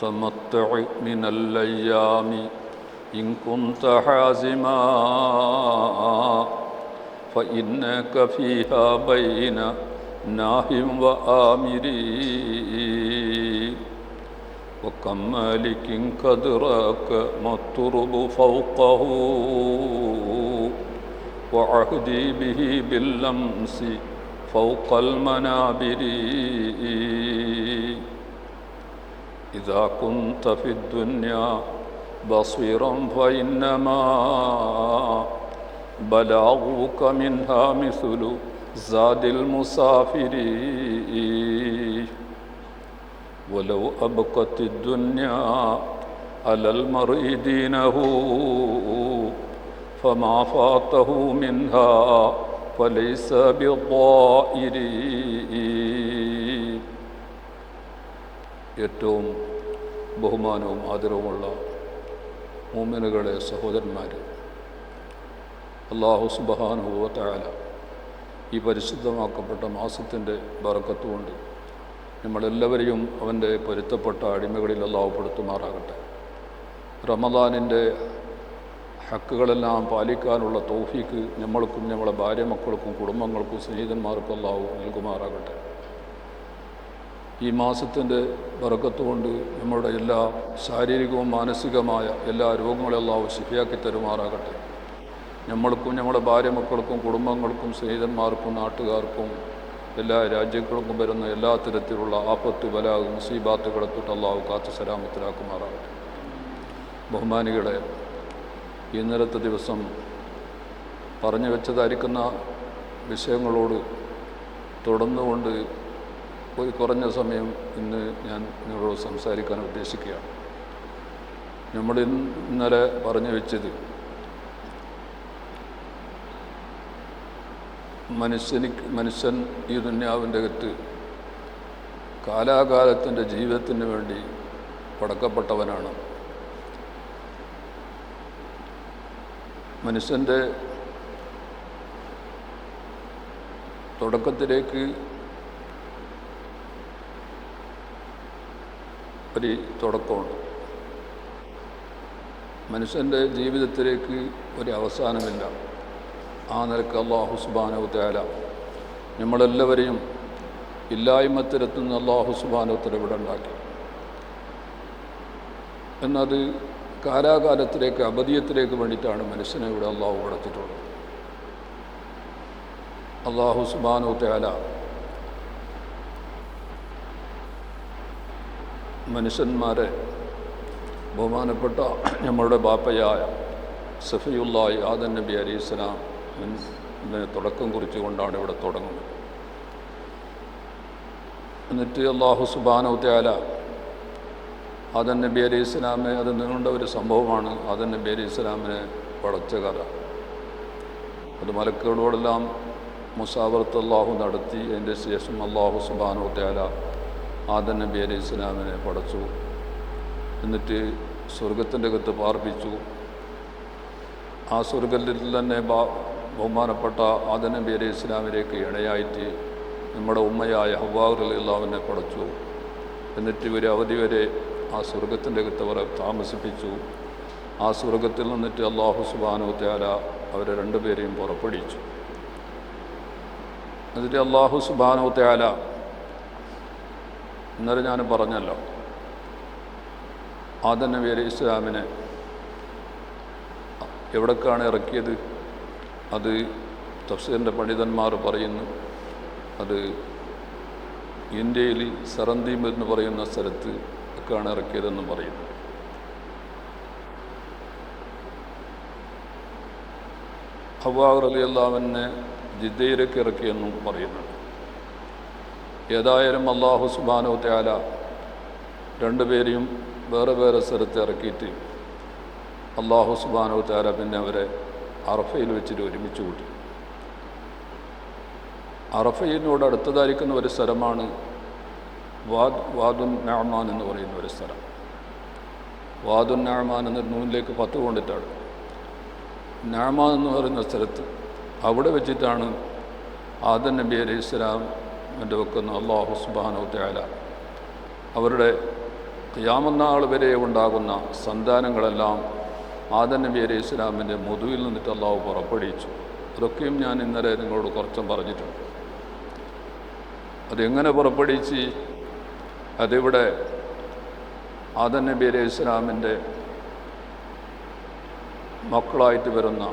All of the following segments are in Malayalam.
تمتع من الأيام إن كنت حازما فإنك فيها بين ناه وآمر وكم مالك قد راك ما الترب فوقه وعهدي به باللمس فوق المنابر إذا كنت في الدنيا بصيرا فإنما بلاغك منها مثل زاد المسافر ولو أبقت الدنيا على المرء دينه فما فاته منها فليس بالضائر. ഏറ്റവും ബഹുമാനവും ആദരവുമുള്ള മുഅ്മിനുകളെ സഹോദരന്മാരെ, അല്ലാഹു സുബ്ഹാനഹു വ തആല ഈ പരിശുദ്ധമാക്കപ്പെട്ട മാസത്തിൻ്റെ ബറക്കത്തുകൊണ്ട് നമ്മളെല്ലാവരെയും അവൻ്റെ പൊരുത്തപ്പെട്ട അടിമകളിൽ അല്ലാഹു പെടുത്തുമാറാകട്ടെ. റമദാനിൻ്റെ ഹക്കുകളെല്ലാം പാലിക്കാനുള്ള തൗഫീക്ക് നമ്മൾക്കും നമ്മളെ ഭാര്യ മക്കൾക്കും കുടുംബങ്ങൾക്കും സ്നേഹിതന്മാർക്കും അല്ലാഹു നൽകുമാറാകട്ടെ. ഈ മാസത്തിൻ്റെ ബറക്കത്തുകൊണ്ട് നമ്മുടെ എല്ലാ ശാരീരികവും മാനസികമായ എല്ലാ രോഗങ്ങളും അല്ലാഹു ശിഫയാക്കി തരുമാറാകട്ടെ. നമ്മൾക്കും നമ്മുടെ ഭാര്യ മക്കൾക്കും കുടുംബങ്ങൾക്കും സ്നേഹിതന്മാർക്കും നാട്ടുകാർക്കും എല്ലാ രാജ്യങ്ങൾക്കും വരുന്ന എല്ലാ തരത്തിലുള്ള ആപത്ത് ബലാഗ് മുസീബാത്തുകളെ തൊട്ട് അല്ലാഹു കാത്തു സലാമത്തിലാക്കുമാറാകട്ടെ. ബഹുമാനികളെ, ഇന്നലത്തെ ദിവസം പറഞ്ഞു വെച്ചതായിരിക്കുന്ന വിഷയങ്ങളോട് തുടർന്നുകൊണ്ട് ഒരു കുറഞ്ഞ സമയം ഇന്ന് ഞാൻ നിങ്ങളോട് സംസാരിക്കാൻ ഉദ്ദേശിക്കുകയാണ്. നമ്മൾ ഇന്നലെ പറഞ്ഞു വെച്ചത് മനുഷ്യൻ ഈ ദുന്യാവിൻ്റെ അകത്ത് കാലാകാലത്തിൻ്റെ ജീവിതത്തിന് വേണ്ടി പടക്കപ്പെട്ടവനാണ്. മനുഷ്യൻ്റെ തുടക്കത്തിലേക്ക് ഒരു തുടക്കമുണ്ട്. മനുഷ്യൻ്റെ ജീവിതത്തിലേക്ക് ഒരു അവസാനമില്ല. ആ നിലക്ക് അല്ലാഹു സുബ്ഹാനഹു തആല നമ്മളെല്ലാവരെയും ഇല്ലായ്മത്തിലെത്തുന്ന അല്ലാഹു സുബ്ഹാനഹു തആല ഇവിടെ ഉണ്ടാക്കി. എന്നത് കാലാകാലത്തിലേക്ക് അബദിയത്തിലേക്ക് വേണ്ടിയിട്ടാണ് മനുഷ്യനെ ഇവിടെ അല്ലാഹു പടച്ചിട്ടുള്ളത്. അല്ലാഹു സുബ്ഹാനഹു തആല മനുഷ്യന്മാരെ ബഹുമാനപ്പെട്ട നമ്മളുടെ ബാപ്പയായ സഫിയുല്ലാഹി ആദം നബി അലൈഹിസ്സലാം തുടക്കം കുറിച്ചുകൊണ്ടാണ് ഇവിടെ തുടങ്ങുന്നത്. എന്നിട്ട് അല്ലാഹു സുബ്ഹാനഹു തആല ആദം നബി അലൈഹിസ്സലാമെ, അത് നീണ്ട ഒരു സംഭവമാണ്, ആദം നബി അലൈഹിസ്സലാമിനെ പടച്ച കഥ. അത് മലക്കുകളോടെല്ലാം മുസാവറത്ത് അല്ലാഹു നടത്തി. അതിൻ്റെ ശേഷം അല്ലാഹു സുബ്ഹാനഹു തആല ആദം നബി അലൈഹിസ്സലാമിനെ പടച്ചു. എന്നിട്ട് സ്വർഗത്തിൻ്റെ അകത്ത് പാർപ്പിച്ചു. ആ സ്വർഗത്തിൽ തന്നെ ബഹുമാനപ്പെട്ട ആദം നബി അലൈഹിസ്സലാമിലേക്ക് ഇണയായിട്ട് നമ്മുടെ ഉമ്മയായ ഹവ്വാ റളിയല്ലാഹുവിനെ പടച്ചു. എന്നിട്ട് ഒരു അവധി വരെ ആ സ്വർഗത്തിൻ്റെ അകത്ത് അവരെ താമസിപ്പിച്ചു. ആ സ്വർഗത്തിൽ നിന്നിട്ട് അല്ലാഹു സുബ്ഹാനഹു തആല അവരെ രണ്ടുപേരെയും പുറപ്പെടുവിച്ചു. എന്നിട്ട് അല്ലാഹു സുബ്ഹാനഹു തആല ഇന്നലെ ഞാൻ പറഞ്ഞല്ലോ, ആദം നബി അലൈഹിസ്സലാമിനെ എവിടേക്കാണ് ഇറക്കിയത്? അത് തഫ്സീറിൻ്റെ പണ്ഡിതന്മാർ പറയുന്നു, അത് ഇന്ത്യയിൽ സറന്ദീപ് എന്ന് പറയുന്ന സ്ഥലത്ത് ഒക്കെയാണ് ഇറക്കിയതെന്ന് പറയുന്നു. ഹവ്വാ റളിയല്ലാഹുവിനെ ജിദ്ദയിലേക്ക് ഇറക്കിയെന്നും പറയുന്നുണ്ട്. ഏതായാലും അല്ലാഹു സുബ്ഹാനഹു തആല രണ്ടുപേരെയും വേറെ വേറെ സ്ഥലത്ത് ഇറക്കിയിട്ട് അല്ലാഹു സുബ്ഹാനഹു തആല പിന്നെ അവരെ അറഫയിൽ വെച്ചിട്ട് ഒരുമിച്ച് കൂട്ടി. അറഫയിനോട് അടുത്തതായിരിക്കുന്ന ഒരു സ്ഥലമാണ് വാദുൻ നഅ്മാൻ എന്ന് പറയുന്ന ഒരു സ്ഥലം. വാദുൻ നഅ്മാൻ എന്ന നൂനിലേക്ക് 10 കൊണ്ടിട്ടാണ്. നഅ്മാൻ എന്ന് പറയുന്ന സ്ഥലത്ത് അവിടെ വെച്ചിട്ടാണ് ആദം നബി അലൈഹിസ്സലാമിൻ്റെ വെക്കുന്ന അല്ലാഹു സുബ്ഹാനഹു തആല അവരുടെ ഖിയാമത്ത് വരെ ഉണ്ടാകുന്ന സന്താനങ്ങളെല്ലാം ആദം നബി അലൈഹി ഇസ്ലാമിൻ്റെ മുതുവിൽ നിന്നിട്ട് അള്ളാഹു പുറപ്പെടുവിച്ചു. അതൊക്കെയും ഞാൻ ഇന്നലെ നിങ്ങളോട് കുറച്ചും പറഞ്ഞിട്ടുണ്ട്. അതെങ്ങനെ പുറപ്പെടുവിച്ച്? അതിവിടെ ആദം നബി അലൈഹി ഇസ്ലാമിൻ്റെ മക്കളായിട്ട് വരുന്ന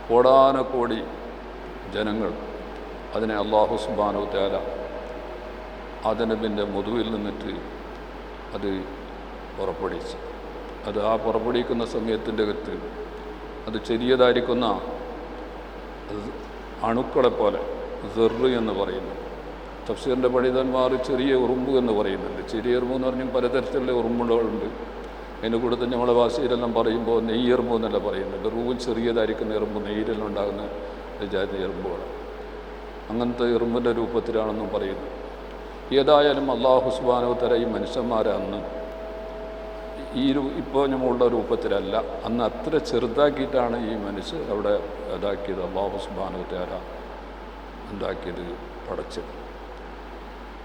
കോടാനക്കോടി ജനങ്ങൾ, അതിനെ അല്ലാഹു സുബ്ഹാനഹു വ തആല ആദം നബിൻ്റെ മുതുവിൽ നിന്നിട്ട് അത് പുറപ്പെടുവിച്ചു. അത് ആ പുറപ്പെടുവിക്കുന്ന സമയത്തിൻ്റെ അകത്ത് അത് ചെറിയതായിരിക്കുന്ന അണുക്കളെ പോലെ സെറ് എന്ന് പറയുന്നു. തഫ്സീറിൻ്റെ പണ്ഡിതന്മാർ ചെറിയ ഉറുമ്പ് എന്ന് പറയുന്നുണ്ട്. ചെറിയ ഉറുമ്പ് എന്ന് പറഞ്ഞാൽ പലതരത്തിലുള്ള ഉറുമ്പുകളുണ്ട്. അതിൻ്റെ കൂട്ടത്തിൽ നമ്മളെ ഭാഷയിലെല്ലാം പറയുമ്പോൾ നെയ്യെറുമ്പ് എന്നല്ല പറയുന്നുണ്ട്. റൂവിൽ ചെറിയതായിരിക്കുന്ന എറുമ്പ്, നെയ്യിലെല്ലാം ഉണ്ടാകുന്ന ജാതി എറുമ്പുകൾ, അങ്ങനത്തെ എറുമ്പിൻ്റെ രൂപത്തിലാണെന്നും പറയുന്നു. ഏതായാലും അല്ലാഹു സുബ്ഹാനഹു വ തആല ഈ മനുഷ്യന്മാരെ അന്ന് ഇപ്പോൾ നമ്മളുടെ രൂപത്തിലല്ല, അന്ന് അത്ര ചെറുതാക്കിയിട്ടാണ് ഈ മനുഷ്യർ അവിടെ ഇതാക്കിയത്. അല്ലാഹു സുബ്ഹാനഹു വ തആല ഉണ്ടാക്കിയത്, പടച്ചത്.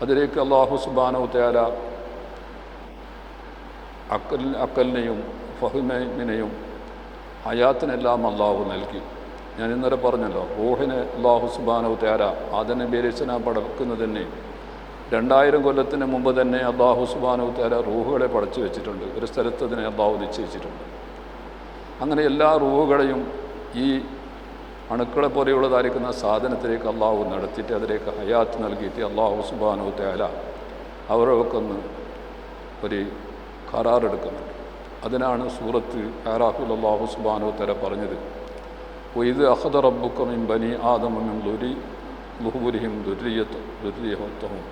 അതിലേക്ക് അല്ലാഹു സുബ്ഹാനഹു വ തആല അക്കലിനെയും ഫഹ്മിനെയും ഹയാത്തിനെല്ലാം അള്ളാഹു നൽകി. ഞാൻ ഇന്നലെ പറഞ്ഞല്ലോ, റൂഹിനെ അല്ലാഹു സുബ്ഹാനഹു വ തആല ആദം നബി അലൈഹി സ്വലാം പടക്കുന്നതന്നെ 2000 കൊല്ലത്തിന് മുമ്പ് തന്നെ അല്ലാഹു സുബ്ഹാനഹു വ തആല റൂഹുകളെ പടച്ചു വെച്ചിട്ടുണ്ട്. ഒരു സ്ഥലത്ത് അതിനെ അല്ലാഹു നിശ്ചയിച്ചിട്ടുണ്ട്. അങ്ങനെ എല്ലാ റൂഹുകളെയും ഈ അണുക്കളെ പോലെയുള്ളതായിരിക്കുന്ന സാധനത്തിലേക്ക് അല്ലാഹു നടത്തിയിട്ട് അതിലേക്ക് ഹയാത്ത് നൽകിയിട്ട് അല്ലാഹു സുബ്ഹാനഹു വ തആല അവരൊക്കെ ഒന്ന് ഒരു കരാറെടുക്കുന്നുണ്ട്. അതിനാണ് സൂറത്ത് ആറാഫിൽ അല്ലാഹു സുബ്ഹാനഹു വ തആല പറഞ്ഞത്, വഇദ് അഖദ റബ്ബുക മിൻ ബനി ആദമ മിൻ ളുഹൂരിഹിം ദുർരിയ്യതഹും.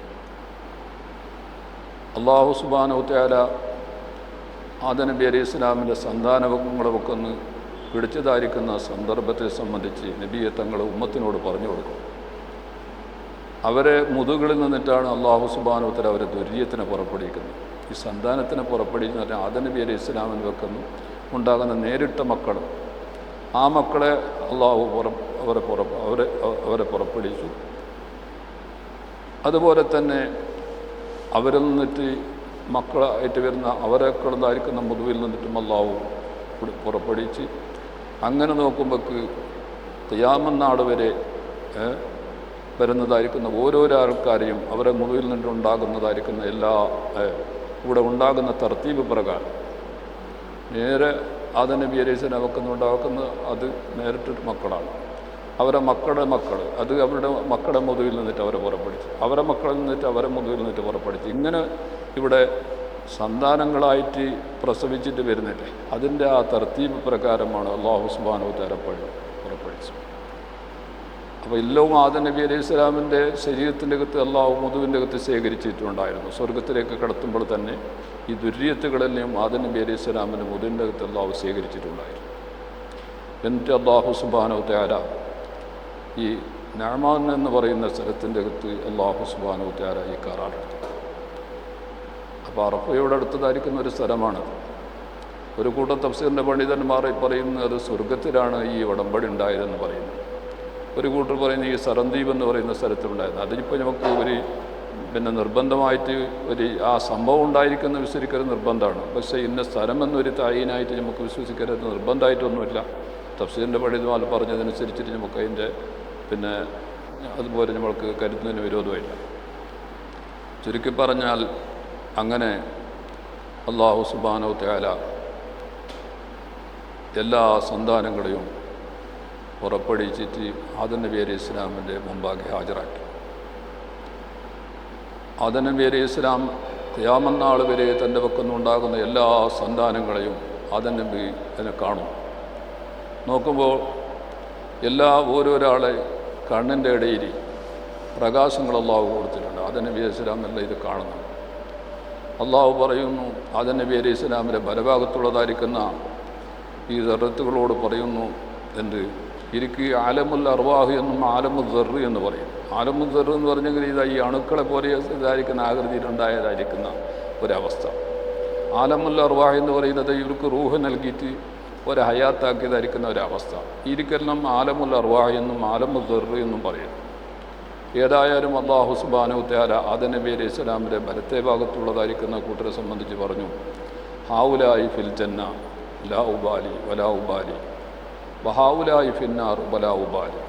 അല്ലാഹു സുബ്ഹാനഹു വ തആല ആദം നബി അലൈഹി ഇസ്ലാമിൻ്റെ സന്താനങ്ങളൊക്കെ ഒന്ന് പിടിച്ചതായിരിക്കുന്ന സന്ദർഭത്തെ സംബന്ധിച്ച് നബിയെ തങ്ങളെ ഉമ്മത്തിനോട് പറഞ്ഞു കൊടുക്കും. അവരെ മുതുകളിൽ നിന്നിട്ടാണ് അല്ലാഹു സുബ്ഹാനഹു വ തആല അവരെ ദുർരിയ്യത്തിനെ പുറപ്പെടുവിക്കുന്നത്. ഈ സന്താനത്തിനെ പുറപ്പെടുവിക്കുന്ന പറഞ്ഞാൽ ആദം നബി അലൈഹി ഇസ്ലാമിന് വെക്കുന്നു ഉണ്ടാകുന്ന നേരിട്ട മക്കൾ, ആ മക്കളെ അല്ലാഹു അവരെ പുറപ്പെടുവിച്ചു. അതുപോലെ തന്നെ അവരിൽ നിന്നിട്ട് മക്കളായിട്ട് വരുന്ന അവരെക്കുള്ളതായിരിക്കുന്ന മുതുവിൽ നിന്നിട്ടും അല്ലാഹു പുറപ്പെടുവിച്ച്. അങ്ങനെ നോക്കുമ്പോൾക്ക് ഖിയാമത്ത് നാൾ വരെ വരുന്നതായിരിക്കുന്ന ഓരോരോ ആൾക്കാരെയും അവരെ മുതുവിൽ നിന്നുണ്ടാകുന്നതായിരിക്കുന്ന എല്ലാ ഇവിടെ ഉണ്ടാകുന്ന തർത്തീബ് പ്രകാരം നേരെ ആദം നബി അലൈഹി സ്വലാം ഉണ്ടാക്കുന്ന അത് നേരിട്ടൊരു മക്കളാണ്. അവരെ മക്കളുടെ മക്കൾ, അത് അവരുടെ മക്കളുടെ മുതുവിൽ നിന്നിട്ട് അവരെ പുറപ്പെടുത്തി, അവരെ മക്കളിൽ നിന്നിട്ട് അവരെ മുതുവിൽ നിന്നിട്ട് പുറപ്പെടുത്തി. ഇങ്ങനെ ഇവിടെ സന്താനങ്ങളായിട്ട് പ്രസവിച്ചിട്ട് വരുന്നില്ലേ, അതിൻ്റെ ആ തർത്തീബ് പ്രകാരമാണ് അല്ലാഹു സുബ്ഹാനഹു വ തആല പുറപ്പെടുവിച്ചത്. അപ്പോൾ എല്ലവും ആദം നബി അലൈഹി സ്വലാമിൻ്റെ ശരീരത്തിൻ്റെ അകത്ത് അല്ലാഹു മുതുവിൻ്റെ അകത്ത് ശേഖരിച്ചിട്ടുണ്ടായിരുന്നു. സ്വർഗത്തിലേക്ക് കടത്തുമ്പോൾ തന്നെ ഈ ദുർരിയത്തുകളെല്ലാം ആദം നബി അലൈഹി സ്വലാമിൻ്റെ മുതുവിൻ്റെ അകത്ത് അല്ലാഹു ശേഖരിച്ചിട്ടുണ്ടായിരുന്നു. എന്നിട്ട് അല്ലാഹു സുബ്ഹാനഹു വ തആല ഈ നഅ്മാൻ എന്ന് പറയുന്ന സ്ഥലത്തിൻ്റെ അകത്ത് അല്ലാഹു സുബ്ഹാനഹു വ തആല ഈ കരാറെടുത്തു. അപ്പോൾ അറഫയോട് അടുത്തതായിരിക്കുന്ന ഒരു സ്ഥലമാണത്. ഒരു കൂട്ടം തഫ്സീറിൻ്റെ പണ്ഡിതന്മാർ പറയുന്നത് അത് സ്വർഗത്തിലാണ് ഈ ഉടമ്പടി ഉണ്ടായതെന്ന് പറയുന്നു. ഒരു കൂട്ടർ പറയുന്ന ഈ സറന്ദീപ് എന്ന് പറയുന്ന സ്ഥലത്തുണ്ടായിരുന്നു. അതിനിപ്പോൾ നമുക്ക് ഒരു നിർബന്ധമായിട്ട് ആ സംഭവം ഉണ്ടായിരിക്കുന്ന വിശ്വസിക്കരുത് നിർബന്ധമാണ്. പക്ഷേ ഇന്ന സ്ഥലം എന്നൊരു തായീനായിട്ട് നമുക്ക് വിശ്വസിക്കരുത് നിർബന്ധമായിട്ടൊന്നുമില്ല. തഫ്സീറിൻ്റെ പണ്ഡിതന്മാർ പറഞ്ഞതനുസരിച്ചിട്ട് നമുക്ക് അതിൻ്റെ അതുപോലെ നമ്മൾക്ക് കരുതുന്നതിന് വിരോധമില്ല. ചുരുക്കി പറഞ്ഞാൽ അങ്ങനെ അല്ലാഹു സുബ്ഹാനഹു വ തആല എല്ലാ സന്താനങ്ങളെയും പുറപ്പെടുവിച്ചിട്ട് ആദം നബി അലൈഹി ഇസ്ലാമിൻ്റെ മുമ്പാകെ ഹാജരാക്കി. ആദം നബി അലൈഹി ഇസ്ലാം ഖിയാമത്ത് നാൾ വരെ തൻ്റെ പക്കലുണ്ടാകുന്ന എല്ലാ സന്താനങ്ങളെയും ആദം നബി അതിനെ കാണും. നോക്കുമ്പോൾ ഓരോരാളെ കണ്ണിൻ്റെ ഇടയിൽ പ്രകാശങ്ങൾ അല്ലാഹു കൊടുത്തിട്ടുണ്ട്. ആദം നബി അലൈഹി ഇസ്ലാം എല്ലാം ഇത് കാണുന്നു. അല്ലാഹു പറയുന്നു, ആദം നബി അലൈഹി ഇസ്ലാമിൻ്റെ ബലഭാഗത്തുള്ളതായിരിക്കുന്ന ഈ ദർറത്തുകളോട് പറയുന്നു, എന്ത് ഇരിക്ക് ആലമുൽ അർവാഹ് എന്നും ആലമുൽ ദർറ് എന്ന് പറയും. ആലമുൽ ദർറ് എന്ന് പറഞ്ഞെങ്കിൽ ഈ അണുക്കളെ പോലെ ഇതായിരിക്കുന്ന ആകൃതിയിലുണ്ടായതായിരിക്കുന്ന ഒരവസ്ഥ. ആലമുൽ അർവാഹ് എന്ന് പറയുന്നത് ഇവർക്ക് റൂഹ് നൽകിയിട്ട് ഒരു ഹയാത്താക്കിയതായിരിക്കുന്ന ഒരവസ്ഥ. ഇരിക്കെല്ലാം ആലമുൽ അർവാഹ് എന്നും ആലമുൽ ദർറ് എന്നും പറയും. ഏതായാലും അല്ലാഹു സുബ്ഹാനഹു തആല ആദം നബി അലൈഹി സ്വലാമിൻ്റെ വലത്തെ ഭാഗത്തുള്ളതായിരിക്കുന്ന കൂട്ടരെ സംബന്ധിച്ച് പറഞ്ഞു, ഹാവുലായി ഫിൽ ജന്ന ലാ ഉബാലി വലാ ഉബാലി വഹാവുലായി ഫിന്നാർ വലാ ഉബാലി.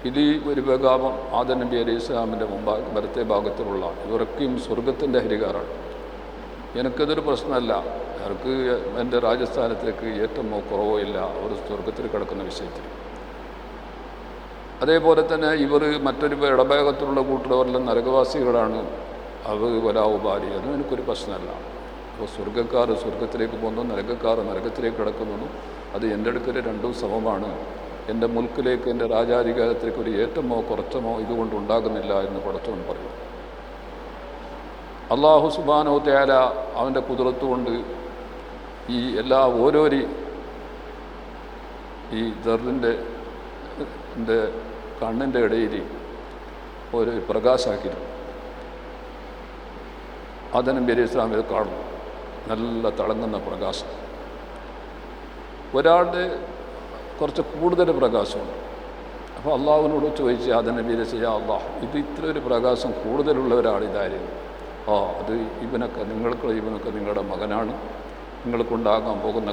ഇത് ഒരു വിഭാഗം ആദം നബി അലൈഹി സ്വലാമിൻ്റെ വലത്തെ ഭാഗത്തിലുള്ള ഇവരൊക്കെയും സ്വർഗത്തിൻ്റെ ഹരികാരാണ്. എനിക്കതൊരു പ്രശ്നമല്ല, അവർക്ക് എൻ്റെ രാജസ്ഥാനത്തേക്ക് ഏറ്റമോ കുറവോ ഇല്ല അവർ സ്വർഗത്തിൽ കിടക്കുന്ന വിഷയത്തിൽ. അതേപോലെ തന്നെ ഇവർ മറ്റൊരു ഇടഭാഗത്തിലുള്ള കൂട്ടുള്ളവരെല്ലാം നരകവാസികളാണ്, അവർ വലാവുപാലി, അതും എനിക്കൊരു പ്രശ്നമല്ല. അപ്പോൾ സ്വർഗ്ഗക്കാർ സ്വർഗത്തിലേക്ക് പോകുന്നു, നരകക്കാർ നരകത്തിലേക്ക് കിടക്കുന്നു, അത് എൻ്റെ അടുക്കൽ രണ്ടും സമമാണ്. എൻ്റെ മുൽക്കിലേക്ക് എൻ്റെ രാജാധികാരത്തിലേക്ക് ഒരു ഏറ്റമോ കുറച്ചമോ ഇതുകൊണ്ട് ഉണ്ടാകുന്നില്ല എന്ന് പടച്ചവൻ പറയും. അല്ലാഹു സുബ്ഹാനഹു തആല അവൻ്റെ കുദ്റത്ത് കൊണ്ട് ഈ എല്ലാ ഓരോരി ഈ ദറിൻ്റെ കണ്ണിൻ്റെ ഇടയിൽ ഒരു പ്രകാശാക്കിയിരുന്നു. ആദം നബി അലൈഹി സ്വലാം ഇത് കാണും, നല്ല തിളങ്ങുന്ന പ്രകാശം. ഒരാളുടെ കുറച്ച് കൂടുതൽ പ്രകാശമുണ്ട്. അപ്പോൾ അള്ളാഹുവിനോട് ചോദിച്ച് ആദം നബി അലൈഹി സ്വലാം, അള്ളാഹ് ഇത് ഇത്ര ഒരു പ്രകാശം കൂടുതലുള്ള ഒരാളിതായിരുന്നു. അത് ഇവനൊക്കെ നിങ്ങളുടെ മകനാണ്, നിങ്ങൾക്കുണ്ടാകാൻ പോകുന്ന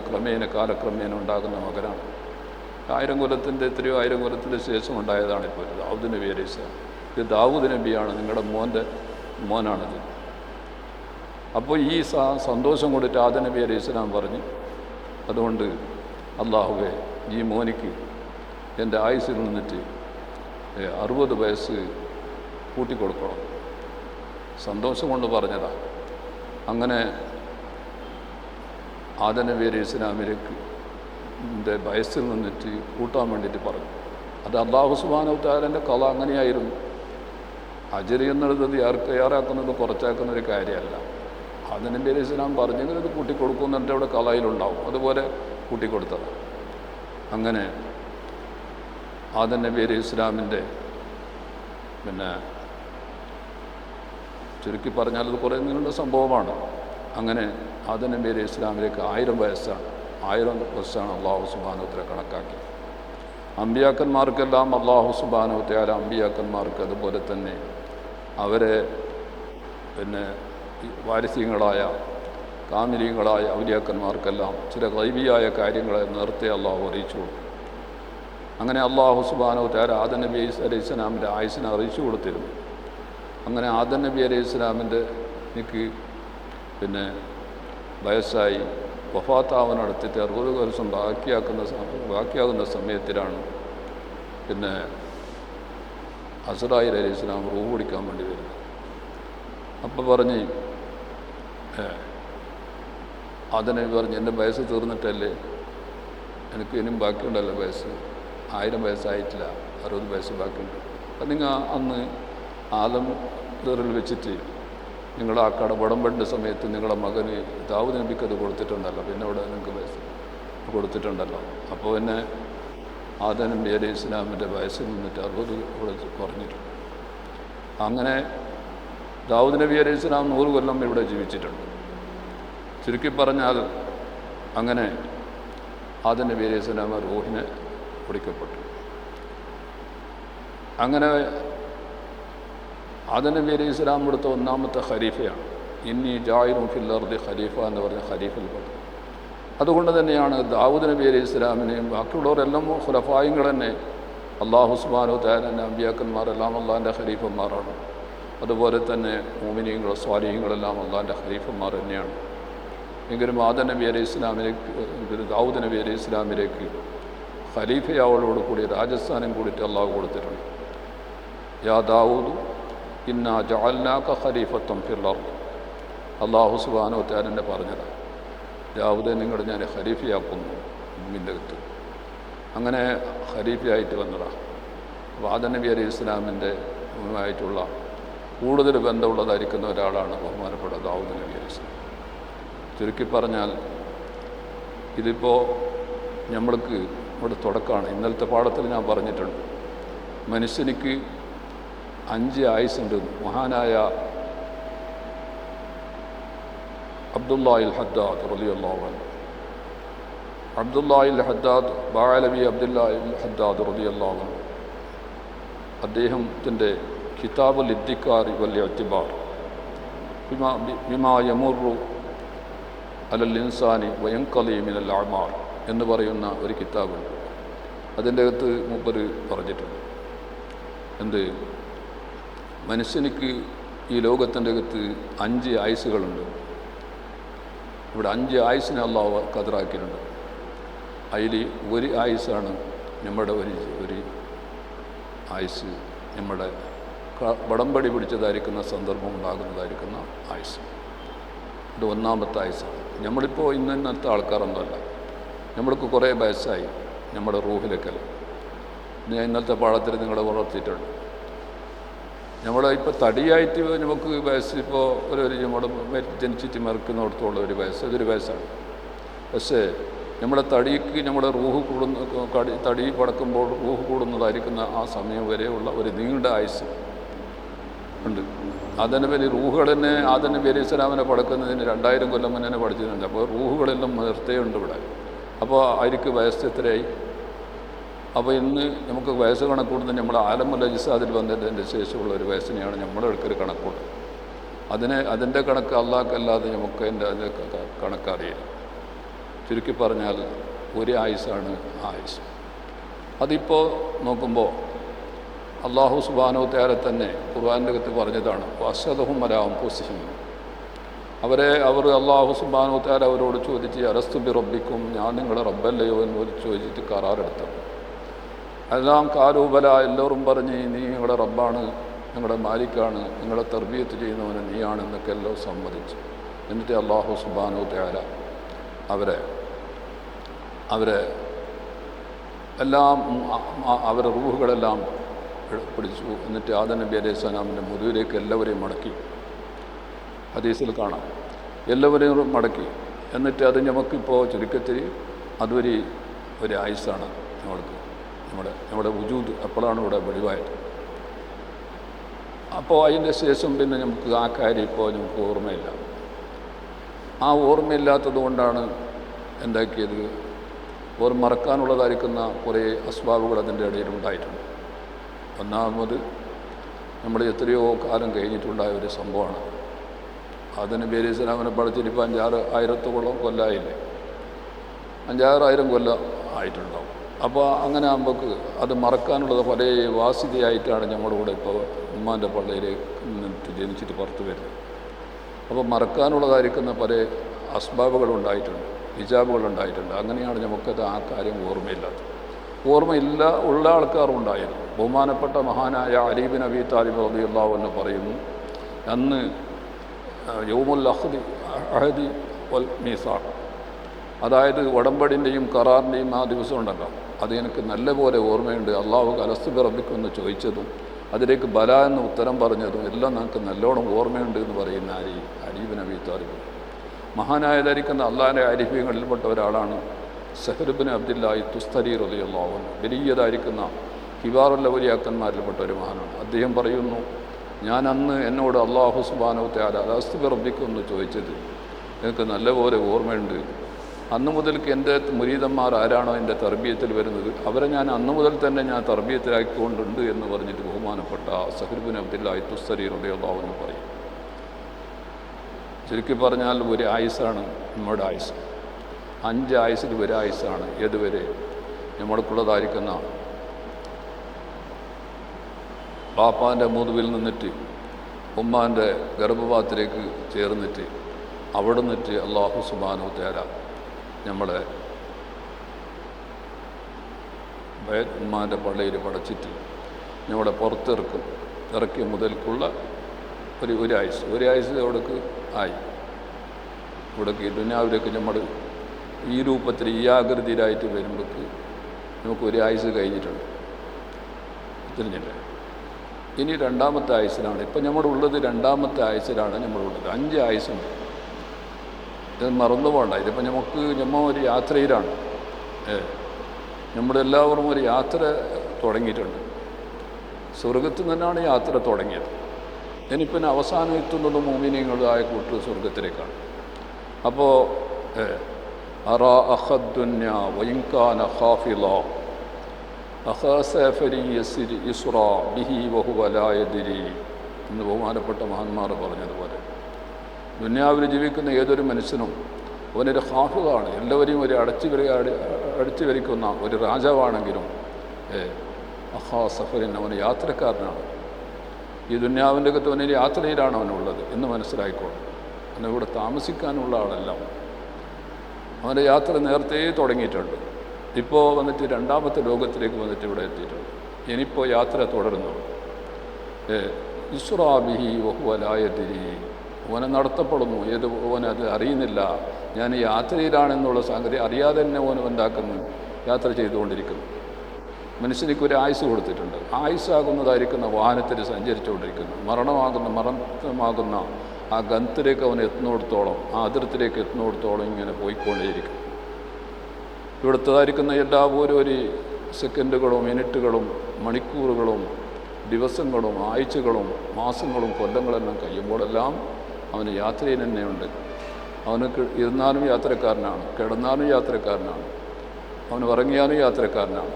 കാലക്രമേണ ഉണ്ടാകുന്ന മകനാണ്. 1000 കൊല്ലത്തിൻ്റെ എത്രയോ 1000 കൊല്ലത്തിൻ്റെ ശേഷം ഉണ്ടായതാണിപ്പോൾ ദാവൂദ് നബി അലൈഹി സ്വലാം. ഇത് ദാവൂദ് നബിയാണ്, നിങ്ങളുടെ മോനാണിത്. അപ്പോൾ ഈ സന്തോഷം കൊണ്ടിട്ട് ആദം നബി അലൈഹി സ്വലാം പറഞ്ഞു, അതുകൊണ്ട് അള്ളാഹുവേ ഈ മോനിക്ക് എൻ്റെ ആയുസ്സിൽ നിന്നിട്ട് 60 വയസ്സ് കൂട്ടിക്കൊടുക്കണം. സന്തോഷം കൊണ്ട് പറഞ്ഞതാണ്. അങ്ങനെ ആദം നബി അലൈഹി സ്വലാമിലേക്ക് വയസ്സിൽ നിന്നിട്ട് കൂട്ടാൻ വേണ്ടിയിട്ട് പറഞ്ഞു. അത് അല്ലാഹു സുബ്ഹാനഹു തആലയുടെ കല അങ്ങനെയായിരുന്നു. അജരി എന്നുള്ളത് തയ്യാറാക്കുന്നത് കുറച്ചാക്കുന്നൊരു കാര്യമല്ല. ആദം നബി അലൈഹി സ്വലാം പറഞ്ഞെങ്കിൽ ഇത് കൂട്ടിക്കൊടുക്കുന്നുണ്ട് അവിടെ കലയിലുണ്ടാവും, അതുപോലെ കൂട്ടിക്കൊടുത്തത്. അങ്ങനെ ആദം നബി അലൈഹി സ്വലാമിൻ്റെ ചുരുക്കി പറഞ്ഞാൽ അത് കുറേ നീണ്ട സംഭവമാണ്. അങ്ങനെ ആദം നബി അലൈഹി സ്വലാമിലേക്ക് 1000 വയസ്സാണ്. 1000 വർഷമാണ് അല്ലാഹു സുബ്ഹാനഹു തആല കണക്കാക്കി. അമ്പിയാക്കന്മാർക്കെല്ലാം അല്ലാഹു സുബ്ഹാനഹു തആല അമ്പിയാക്കന്മാർക്ക് അതുപോലെ തന്നെ അവരെ വാരിസ്യങ്ങളായ കാമിലീങ്ങളായ ഔലിയാക്കന്മാർക്കെല്ലാം ചില ഗൈബിയായ കാര്യങ്ങളെ നേരത്തെ അല്ലാഹു അറിയിച്ചു കൊടുത്തു. അങ്ങനെ അല്ലാഹു സുബ്ഹാനഹു തആല ആദം നബി അലൈഹി സ്വലാമിൻ്റെ ആയുസ്സിനെ അറിയിച്ചു കൊടുത്തിരുന്നു. അങ്ങനെ ആദം നബി അലൈഹി സ്വലാമിൻ്റെ എനിക്ക് വയസ്സായി വഫാത്താവാനടുത്തിട്ട് 60 വർഷം ബാക്കിയാകുന്ന സമയത്തിലാണ് അസ്റായീൽ അലൈഹി സ്വലാം റൂഹ് പിടിക്കാൻ വേണ്ടി വരുന്നത്. അപ്പോൾ പറഞ്ഞ് ആദം നബി പറഞ്ഞ്, എൻ്റെ വയസ്സ് തീർന്നിട്ടല്ലേ, എനിക്ക് ഇനിയും ബാക്കിയുണ്ടല്ലോ വയസ്സ്, 1000 വയസ്സായിട്ടില്ല, 60 വയസ്സ് ബാക്കിയുണ്ട്. അപ്പം നിങ്ങൾ അന്ന് ആദം ദറിൽ വെച്ചിട്ട് നിങ്ങൾ ആ കടപടമ്പേണ്ട സമയത്ത് നിങ്ങളുടെ മകന് ദാവൂദ് നബിക്ക് അത് കൊടുത്തിട്ടുണ്ടല്ലോ, പിന്നെ ഇവിടെ നിങ്ങൾക്ക് വയസ്സ് കൊടുത്തിട്ടുണ്ടല്ലോ. അപ്പോൾ പിന്നെ ആദം നബി അലൈഹി സ്വലാമിൻ്റെ വയസ്സിൽ നിന്നിട്ട് 60 ഇവിടെ കുറഞ്ഞിട്ടുണ്ട്. അങ്ങനെ ദാവൂദ് നബി അലൈഹി സ്വലാം 100 കൊല്ലം ഇവിടെ ജീവിച്ചിട്ടുണ്ട്. ചുരുക്കി പറഞ്ഞാൽ അങ്ങനെ ആദം നബി അലൈഹി സ്വലാം റൂഹിനെ പിടിക്കപ്പെട്ടു. അങ്ങനെ ആദം നബി അലൈഹി സ്വലാം കൊടുത്ത ഒന്നാമത്തെ ഖലീഫയാണ്. ഇന്നി ജായിലുൻ ഫിൽ അർദി ഖലീഫ എന്ന് പറഞ്ഞ ഖലീഫയിൽപ്പെട്ടു. അതുകൊണ്ട് തന്നെയാണ് ദാവൂദ് നബി അലൈഹി സ്വലാമിനെയും ബാക്കിയുള്ളവരെല്ലാം ഖുലഫായികൾ തന്നെ അല്ലാഹു സുബ്ഹാനഹു തആല അമ്പിയാക്കന്മാരെല്ലാം അള്ളാഹിൻ്റെ ഖലീഫന്മാരാണ്. അതുപോലെ തന്നെ മുഅ്മിനീങ്ങൾ സ്വാലിഹീങ്ങളെല്ലാം അള്ളാഹിൻ്റെ ഖലീഫന്മാർ തന്നെയാണ്. എങ്കിലും ആദം നബി അലൈഹി സ്വലാമിലേക്ക് ദാവൂദ് നബി അലൈഹി സ്വലാമിലേക്ക് ഖലീഫയാവളോട് കൂടി രാജസ്ഥാനം കൂടിയിട്ട് അള്ളാഹു കൊടുത്തിട്ടുണ്ട്. യാ ദാവൂദ് ഇന്നാ ജഅൽനാക ഖലീഫത്തൻ ഫിൽ അർദ്. അല്ലാഹു സുബ്ഹാനഹു തആല എന്നെ പറഞ്ഞതാണ്, ദാവൂദെ നിങ്ങളെ ഞാൻ ഖലീഫയാക്കുന്നു ഭൂമിൻ്റെ അകത്ത്. അങ്ങനെ ഖലീഫയായിട്ട് വന്നതാണ്. അപ്പോൾ ആദം നബി അലൈഹി സ്വലാമിൻ്റെ ആയിട്ടുള്ള കൂടുതൽ ബന്ധമുള്ളതായിരിക്കുന്ന ഒരാളാണ് ബഹുമാനപ്പെട്ട ദാവൂദ് നബി അലൈഹി സ്വലാം. ചുരുക്കി പറഞ്ഞാൽ ഇതിപ്പോൾ നമ്മൾക്ക് ഇവിടെ തുടക്കമാണ്. ഇന്നലത്തെ പാഠത്തിൽ ഞാൻ പറഞ്ഞിട്ടുണ്ട്, മനുഷ്യനിക്ക് 5 ആയുസ്സുണ്ട്. മഹാനായ അബ്ദുല്ലാഹിൽ ഹദ്ദാദ് റളിയല്ലാഹു അൻഹു, അബ്ദുല്ലാഹിൽ ഹദ്ദാദ് ബാലബി അബ്ദുല്ലാഹിൽ ഹദ്ദാദ് റളിയല്ലാഹു അൻഹു അദ്ദേഹത്തിൻ്റെ കിതാബുൽ ഇദ്ദിക്കാറി വൽ ഇഅ്തിബാർ ബിമാ യമുറു അലൽ ഇൻസാനി വയൻഖലി മിനൽ അഅ്മാർ എന്ന് പറയുന്ന ഒരു കിതാബുണ്ട്. അതിൻ്റെ അകത്ത് മൂപ്പര് പറഞ്ഞിട്ടുണ്ട് എന്ത്, മനുഷ്യനിക്ക് ഈ ലോകത്തിൻ്റെ അകത്ത് 5 ആയുസ്സുകളുണ്ട്. ഇവിടെ 5 ആയുസ്സിനെ അള്ളാഹു ഖദറാക്കിയിട്ടുണ്ട്. അതിൽ ഒരു ആയുസ്സാണ് നമ്മുടെ ഒരു ആയുസ്, നമ്മുടെ വടംപടി പിടിച്ചതായിരിക്കുന്ന സന്ദർഭം ഉണ്ടാകുന്നതായിരിക്കുന്ന ആയുസ്. ഇത് ഒന്നാമത്തെ ആയുസ്സാണ്. നമ്മളിപ്പോൾ ഇന്നത്തെ ആൾക്കാരൊന്നുമല്ല. നമ്മൾക്ക് കുറേ വയസ്സായി നമ്മുടെ റൂഹിലേക്കല്ല. ഞാൻ ഇന്നത്തെ പാഠത്തിൽ നിങ്ങളെ വളർത്തിയിട്ടുണ്ട്. നമ്മൾ ഇപ്പോൾ തടിയായിട്ട് നമുക്ക് വയസ്സ് ഇപ്പോൾ നമ്മൾ ജനിച്ചിട്ട് മറക്കുന്നിടത്തോളം ഒരു വയസ്സ്, അതൊരു വയസ്സാണ്. പക്ഷേ നമ്മുടെ തടിക്ക് നമ്മുടെ റൂഹ് തടി പടക്കുമ്പോൾ റൂഹ് കൂടുന്നതായിരിക്കുന്ന ആ സമയം വരെയുള്ള ഒരു നീണ്ട ആയുസ് ഉണ്ട്. അതിന് പേര് റൂഹുകൾ തന്നെ ആദം നബി അലൈഹി സ്വലാമിനെ പടക്കുന്നതിന് 2000 കൊല്ലം മുന്നേ പഠിച്ചിട്ടുണ്ട്. അപ്പോൾ റൂഹുകളെല്ലാം നിർത്തയുണ്ട് ഇവിടെ. അപ്പോൾ അവർക്ക് വയസ്സ് എത്രയായി? അപ്പോൾ ഇന്ന് നമുക്ക് വയസ്സ് കണക്കൂടുന്നത് നമ്മൾ ആലമുൽ അജ്സാദിൽ വന്നതിൻ്റെ ശേഷമുള്ള ഒരു വയസ്സിനെയാണ് നമ്മളെടുക്കൊരു കണക്കൂട്ട്. അതിൻ്റെ കണക്ക് അല്ലാഹ്ക്കല്ലാതെ നമുക്ക് അതിൻ്റെ കണക്കറിയില്ല. ചുരുക്കി പറഞ്ഞാൽ ഒരു ആയുസ്സാണ് ആയുസ്. അതിപ്പോൾ നോക്കുമ്പോൾ അള്ളാഹു സുബ്ഹാനഹു വതആല തന്നെ ഖുർആൻ്റെ അകത്ത് പറഞ്ഞതാണ്, വഅശ്ഹദുഹും അലാ അൻഫുസിഹിം. അവർ അള്ളാഹു സുബ്ഹാനഹു വതആല അവരോട് ചോദിച്ച് അലസ്തു ബി റബ്ബിക്കും, ഞാൻ നിങ്ങളുടെ റബ്ബല്ലയോ എന്ന് ചോദിച്ചിട്ട് കരാറെടുത്തത്. എല്ലാം കാലൂബല, എല്ലാവരും പറഞ്ഞ് നീ നിങ്ങളുടെ റബ്ബാണ്, നിങ്ങളുടെ മാലിക്കാണ്, നിങ്ങളെ തർബിയത്ത് ചെയ്യുന്നവന് നീയാണെന്നൊക്കെ എല്ലാം സമ്മതിച്ചു. എന്നിട്ട് അള്ളാഹു സുബ്ഹാനഹു വതആല അവരെ എല്ലാം അവരെ റൂഹുകളെല്ലാം പിടിച്ചു. എന്നിട്ട് ആദം നബി അലൈഹി സ്വലാമിൻ്റെ മുതുവിലേക്ക് എല്ലാവരെയും മടക്കി. ഹദീസിൽ കാണാം, എല്ലാവരെയും മടക്കി. എന്നിട്ട് അത് നമുക്കിപ്പോൾ ചുരുക്കത്തിൽ ഒരു ആയുസ്സാണ് നമ്മുടെ വുജൂദ് അപ്പോഴാണ് ഇവിടെ വെളിവായത്. അപ്പോൾ അതിൻ്റെ ശേഷം പിന്നെ നമുക്ക് ആ കാര്യം ഇപ്പോൾ നമുക്ക് ഓർമ്മയില്ല. ആ ഓർമ്മയില്ലാത്തത് കൊണ്ടാണ് എന്താക്കിയത്, മറക്കാനുള്ളതായിരിക്കുന്ന കുറേ അസ്ബാബുകൾ അതിൻ്റെ ഇടയിൽ ഉണ്ടായിട്ടുണ്ട്. ഒന്നാമത് നമ്മൾ എത്രയോ കാലം കഴിഞ്ഞിട്ടുണ്ടായ ഒരു സംഭവമാണ്. ആദം നബി അലൈഹി സ്വലാമിനെ പഠിച്ചിട്ടിപ്പോൾ 5,000-ഓളം കൊല്ലമായില്ലേ, 5,000-6,000 കൊല്ലം ആയിട്ടുണ്ടാവും. അപ്പോൾ അങ്ങനെ ആകുമ്പോൾ അത് മറക്കാനുള്ളത് പല വാസിതയായിട്ടാണ് നമ്മുടെ കൂടെ ഇപ്പോൾ ഉമ്മാൻ്റെ പള്ളിയിൽ നിന്നിട്ട് ജനിച്ചിട്ട് പുറത്ത് വരുന്നത്. അപ്പോൾ മറക്കാനുള്ളതായിരിക്കുന്ന പല അസ്ബാബുകളുണ്ടായിട്ടുണ്ട്, ഹിജാബുകളുണ്ടായിട്ടുണ്ട്. അങ്ങനെയാണ് നമുക്കത് ആ കാര്യം ഓർമ്മയില്ല ഉള്ള ആൾക്കാരുണ്ടായിരുന്നു. ബഹുമാനപ്പെട്ട മഹാനായ അലി ബിൻ അബി താലിബ് റളിയല്ലാഹു അൻഹു പറയുന്നു, അന്ന് യൗമുൽ അഹദി വൽ മീസാഖ്, അതായത് ഉടമ്പടിൻ്റെയും കറാറിൻ്റെയും ആ ദിവസം ഉണ്ടല്ലോ, അത് എനിക്ക് നല്ലപോലെ ഓർമ്മയുണ്ട്. അള്ളാഹു അലസ്തു ബി റബ്ബിക്കും എന്ന് ചോദിച്ചതും അതിലേക്ക് ബല എന്ന് ഉത്തരം പറഞ്ഞതും എല്ലാം നമുക്ക് നല്ലോണം ഓർമ്മയുണ്ട് എന്ന് പറയുന്ന അലി ബിൻ അബി താലിബ്. മഹാനായതായിരിക്കുന്ന അള്ളാഹിൻ്റെ ആരിഫ്യങ്ങളിൽപ്പെട്ട ഒരാളാണ് സഹർ ബിൻ അബ്ദുല്ലാഹി തുസ്തരി റളിയല്ലാഹു അൻഹു. വലിയതായിരിക്കുന്ന കിബാറുൽ ഔലിയാക്കന്മാരിൽപ്പെട്ട ഒരു മഹാനാണ്. അദ്ദേഹം പറയുന്നു, ഞാൻ അന്ന് എന്നോട് അള്ളാഹു സുബ്ഹാനഹു വതആല അലസ്തു ബി റബ്ബിക്കും എന്ന് ചോദിച്ചത് എനിക്ക് നല്ലപോലെ ഓർമ്മയുണ്ട്. അന്ന് മുതൽക്ക് എൻ്റെ മുരീദന്മാർ ആരാണോ എൻ്റെ തർബീയത്തിൽ വരുന്നത് അവരെ ഞാൻ അന്ന് മുതൽ തന്നെ ഞാൻ തർബീയത്തിലാക്കിക്കൊണ്ടുണ്ട് എന്ന് പറഞ്ഞിട്ട് ബഹുമാനപ്പെട്ട സഹർ ബിൻ അബ്ദുല്ലാഹി തുസ്തരി റളിയല്ലാഹു അൻഹു പറയും. ചുരുക്കി പറഞ്ഞാൽ ഒരു ആയുസ്സാണ് നമ്മുടെ ആയുസ്. 5 ആയുസ്സിൽ ഒരു ആയുസ്സാണ് ഏതുവരെ നമ്മൾക്കുള്ളതായിരിക്കുന്ന പാപ്പാൻ്റെ മുതുവിൽ നിന്നിട്ട് ഉമ്മാൻ്റെ ഗർഭപാത്രത്തിലേക്ക് ചേർന്നിട്ട് അവിടെ നിന്നിട്ട് അള്ളാഹു സുബ്ഹാനഹു വതആല നമ്മളെ ഉമ്മാൻ്റെ പള്ളിയിൽ പടച്ചിട്ട് നമ്മളെ ഇറക്കി മുതൽക്കുള്ള ഒരു ആയുസ് അവിടേക്ക് ആയി. ഇവിടേക്ക് ദുനിയാവിലേക്ക് നമ്മൾ ഈ രൂപത്തിൽ ഈ ആകൃതിയിലായിട്ട് വരുമ്പോഴേക്ക് നമുക്ക് ഒരു ആയുസ് കഴിഞ്ഞിട്ടുണ്ട്, തിരിഞ്ഞില്ലേ? ഇനി 2ാമത്തെ ആയുസ്സിലാണ് ഇപ്പം നമ്മളുള്ളത്. 2ാമത്തെ ആയുസ്സിലാണ് നമ്മളുള്ളത്. 5 ആയുസ്സുണ്ട്. ഇത് മറന്നു പോകണ്ട. ഇതിപ്പോൾ നമ്മൾ ഒരു യാത്രയിലാണ്. നമ്മളെല്ലാവരും ഒരു യാത്ര തുടങ്ങിയിട്ടുണ്ട്. സ്വർഗത്തിൽ നിന്നാണ് യാത്ര തുടങ്ങിയത്. ഇനിയിപ്പം അവസാനം എത്തുന്നത് മുഅ്മിനീങ്ങളായ കൂട്ടർ സ്വർഗത്തിലേക്കാണ്. അപ്പോൾ അറാ അഖദ്ദുന്യ വഇൻകാന ഖാഫിള, അഹാസഫരി യസിരി ഇസ്റാ ബിഹി വഹുവ ലാ യദ്രി എന്ന് ബഹുമാനപ്പെട്ട മഹാന്മാർ പറഞ്ഞതുപോലെ ദുനിയാവിൽ ജീവിക്കുന്ന ഏതൊരു മനുഷ്യനും അവനൊരു ഹാഫിളാണ്. എല്ലാവരെയും ഒരു അടിച്ചു വരിക്കുന്ന ഒരു രാജാവാണെങ്കിലും അഹാസഫരിൻ അവന് യാത്രക്കാരനാണ്. ഈ ദുനിയാവിൻ്റെ അകത്ത് അവനൊരു യാത്രയിലാണ് അവനുള്ളത് എന്ന് മനസ്സിലായിക്കോളും. അവനിവിടെ താമസിക്കാനുള്ള ആളല്ല. അവൻ്റെ യാത്ര നേരത്തെ തുടങ്ങിയിട്ടുണ്ട്. ഇപ്പോൾ വന്നിട്ട് രണ്ടാമത്തെ ലോകത്തിലേക്ക് വന്നിട്ട് ഇവിടെ എത്തിയിട്ടുണ്ട്. ഇനിയിപ്പോൾ യാത്ര തുടരുന്നു. ഇസ്റാ ബിഹി വഹുവ ലാ യദ്രി ഓനെ നടത്തപ്പെടുന്നു. ഓനത് അറിയുന്നില്ല. ഞാൻ യാത്രയിലാണെന്നുള്ള സംഗതി അറിയാതെ തന്നെ ഓന് ഉണ്ടാക്കുന്നു, യാത്ര ചെയ്തുകൊണ്ടിരിക്കുന്നു. മനുഷ്യനിക്ക് ഒരു ആയുസ് കൊടുത്തിട്ടുണ്ട്. ആയുസ്സാകുന്നതായിരിക്കുന്ന വാഹനത്തിൽ സഞ്ചരിച്ചുകൊണ്ടിരിക്കുന്നു. മരണമാകുന്ന ആ ഗന്ധത്തിലേക്ക് അവൻ എത്തുന്നിടത്തോളം, ആ അതിർത്തിലേക്ക് എത്തുന്നിടത്തോളം ഇങ്ങനെ പോയിക്കൊണ്ടേയിരിക്കും. ഇവിടുത്തേതായിരിക്കുന്ന എല്ലാ ഓരോ സെക്കൻഡുകളും മിനിറ്റുകളും മണിക്കൂറുകളും ദിവസങ്ങളും ആഴ്ചകളും മാസങ്ങളും കൊല്ലങ്ങളെല്ലാം കഴിയുമ്പോഴെല്ലാം അവന് യാത്രയിൽ തന്നെയുണ്ട്. അവന് ഇരുന്നാലും യാത്രക്കാരനാണ്, കിടന്നാലും യാത്രക്കാരനാണ്, അവന് ഉറങ്ങിയാലും യാത്രക്കാരനാണ്.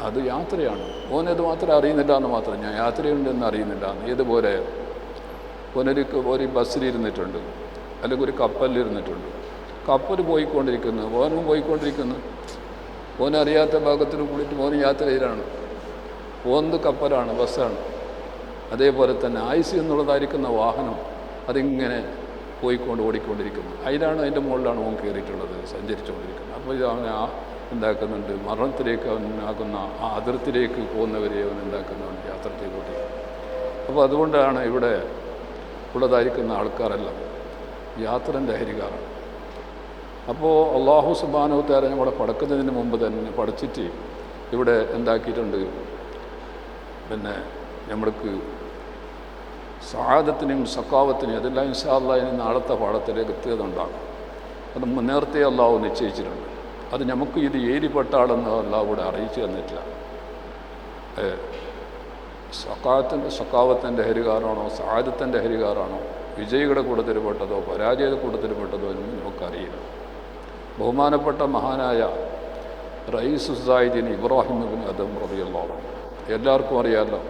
അത് യാത്രയാണ്. ഓനത് മാത്രം അറിയുന്നില്ല എന്ന് മാത്രം, ഞാൻ യാത്രയുണ്ടെന്ന് അറിയുന്നില്ല എന്ന്. ഇതുപോലെ ഒരു ബസ്സിലിരുന്നിട്ടുണ്ട്, അല്ലെങ്കിൽ ഒരു കപ്പലിലിരുന്നിട്ടുണ്ട്. കപ്പൽ പോയിക്കൊണ്ടിരിക്കുന്നു, ഓനും പോയിക്കൊണ്ടിരിക്കുന്നു. ഓനറിയാത്ത ഭാഗത്തിൽ കൂടിയിട്ട് ഓന് യാത്രയിലാണ്. ഓന്ത് കപ്പലാണ്, ബസ്സാണ്. അതേപോലെ തന്നെ ആയുസ് എന്നുള്ളതായിരിക്കുന്ന വാഹനം അതിങ്ങനെ ഓടിക്കൊണ്ടിരിക്കുന്നു. അതിൻ്റെ മുകളിലാണ് ഓൻ കയറിയിട്ടുള്ളത്, സഞ്ചരിച്ചുകൊണ്ടിരിക്കുന്നത്. അപ്പോൾ ഇത് അവനെ എന്താക്കുന്നുണ്ട്, മരണത്തിലേക്ക് അവനാകുന്ന ആ അതിർത്തിലേക്ക് പോകുന്നവരെ അവൻ എന്താക്കുന്നവൻ യാത്ര ചെയ്തുകൊണ്ടിരിക്കും. അപ്പോൾ അതുകൊണ്ടാണ് ഇവിടെ ഉള്ളതായിരിക്കുന്ന ആൾക്കാരെല്ലാം യാത്രൻ്റെ ഹരികാറാണ്. അപ്പോൾ അള്ളാഹു സുബ്ഹാനഹു വ തആല നമ്മളെ പടക്കുന്നതിന് മുമ്പ് തന്നെ പഠിച്ചിട്ട് ഇവിടെ എന്താക്കിയിട്ടുണ്ട്, പിന്നെ നമ്മൾക്ക് സആദത്തിനെയും സഖാവത്തിനെയും അതെല്ലാം ഇൻഷാ അല്ലാഹ് ഇനി നാളത്തെ പാഠത്തിലേക്ക് എത്തിയതുണ്ടാകും. അത് നേരത്തെ അള്ളാഹു നിശ്ചയിച്ചിട്ടുണ്ട്. അത് നമുക്ക് ഇത് ഏരിപ്പെട്ട ആളെന്ന് അള്ളാഹു ഇവിടെ അറിയിച്ചു തന്നിട്ടില്ല. സഖാവത്തിൻ്റെ ഹരികാരാണോ സആദത്തിൻ്റെ ഹരികാരാണോ, വിജയികളുടെ കൂട്ടത്തിൽപ്പെട്ടതോ പരാജയയുടെ കൂട്ടത്തിൽപ്പെട്ടതോ എന്നും നമുക്കറിയില്ല. ബഹുമാനപ്പെട്ട മഹാനായ റഈസുസ്സായിദീൻ ഇബ്രാഹിം ഇബ്നു അദം റളിയല്ലാഹു അൻഹു, എല്ലാവർക്കും അറിയാമല്ലോ.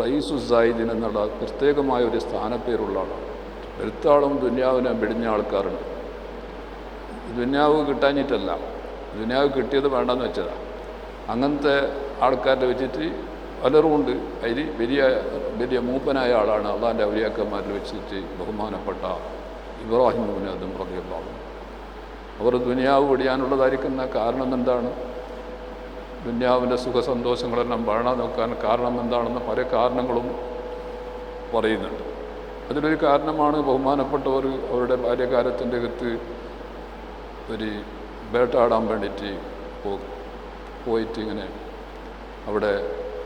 റഈസുസ്സായിദീൻ എന്നുള്ള പ്രത്യേകമായ ഒരു സ്ഥാനപ്പേരുള്ള ആളാണ്. എടുത്താളും ദുന്യാവിനെ വെടിഞ്ഞ ആൾക്കാരുണ്ട്. ദുന്യാവ് കിട്ടാഞ്ഞിട്ടല്ല, ദുന്യാവ് കിട്ടിയത് വേണ്ടെന്ന് വെച്ചതാണ്. അങ്ങനത്തെ ആൾക്കാരെ വെച്ചിട്ട് പലരുമുണ്ട്. അതിൽ വലിയ മൂപ്പനായ ആളാണ് അള്ളാഹിൻ്റെ ഔലിയാക്കന്മാരിൽ വെച്ചിട്ട് ബഹുമാനപ്പെട്ട ഇബ്രാഹിം ഇബ്നു അദം റളിയല്ലാഹു അൻഹു. അവർ ദുനിയാവ് വെടിയാനുള്ളതായിരിക്കുന്ന കാരണം എന്താണ്, ദുനിയാവിൻ്റെ സുഖസന്തോഷങ്ങളെല്ലാം വേണം നോക്കാൻ കാരണം എന്താണെന്ന് പല കാരണങ്ങളും പറയുന്നുണ്ട്. അതിലൊരു കാരണമാണ് ബഹുമാനപ്പെട്ടവർ അവരുടെ ബാല്യകാലത്തിൻ്റെ അകത്ത് ഒരു വേട്ടാടാൻ വേണ്ടിയിട്ട് പോയിട്ട് ഇങ്ങനെ അവിടെ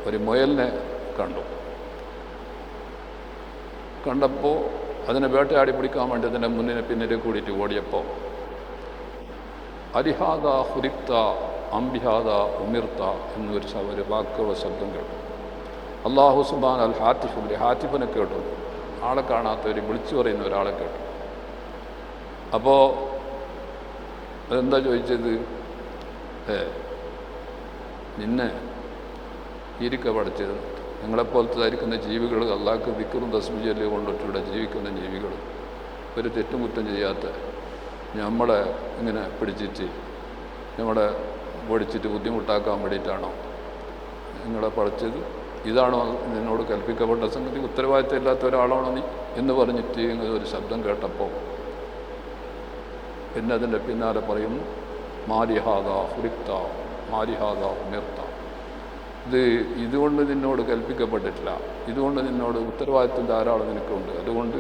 ഒരു മുയലിനെ കണ്ടപ്പോൾ അതിനെ വേട്ടയാടി പിടിക്കാൻ വേണ്ടി അതിൻ്റെ പിന്നിൽ കൂടിയിട്ട് ഓടിയപ്പോൾ അരിഹാദ ഹുരിക്ത അംബിഹാദ ഉമിർത്ത എന്നൊരു വാക്കുള്ള ശബ്ദം കേട്ടു. അള്ളാഹു സുബ്ഹാന അൽ ഹാത്തിഫിനെ കേട്ടു. ആളെ കാണാത്തവർ വിളിച്ചു പറയുന്ന ഒരാളെ കേട്ടു. അപ്പോൾ അതെന്താ ചോദിച്ചത്, നിന്നെ ഇരിക്ക പഠിച്ചത്, നിങ്ങളെപ്പോലത്തതായിരിക്കുന്ന ജീവികൾ, അള്ളാഹ്ക്ക് ദിക്റും തസ്ബീഹും കൊണ്ടിട്ട് ഇവിടെ ജീവിക്കുന്ന ജീവികൾ, ഒരു തെറ്റുമുറ്റം ചെയ്യാത്ത നമ്മളെ ഇങ്ങനെ പിടിച്ചിട്ട് നമ്മളെ ഓടിച്ചിട്ട് ബുദ്ധിമുട്ടാക്കാൻ വേണ്ടിയിട്ടാണോ നിങ്ങളെ പഠിച്ചത്? ഇതാണോ നിന്നോട് കൽപ്പിക്കപ്പെട്ട സംഗതി? ഉത്തരവാദിത്തം ഇല്ലാത്ത ഒരാളാണോ നീ എന്ന് പറഞ്ഞിട്ട് ഒരു ശബ്ദം കേട്ടപ്പോൾ പിന്നെ അതിൻ്റെ പിന്നാലെ പറയുന്നു, മാരിഹാദ ഹുരിക്ത മാരിഹാദ ഉമിർത്ത. ഇതുകൊണ്ട് നിന്നോട് കൽപ്പിക്കപ്പെട്ടിട്ടില്ല, ഇതുകൊണ്ട് നിന്നോട് ഉത്തരവാദിത്വം ധാരാളം നിനക്കുണ്ട്, അതുകൊണ്ട്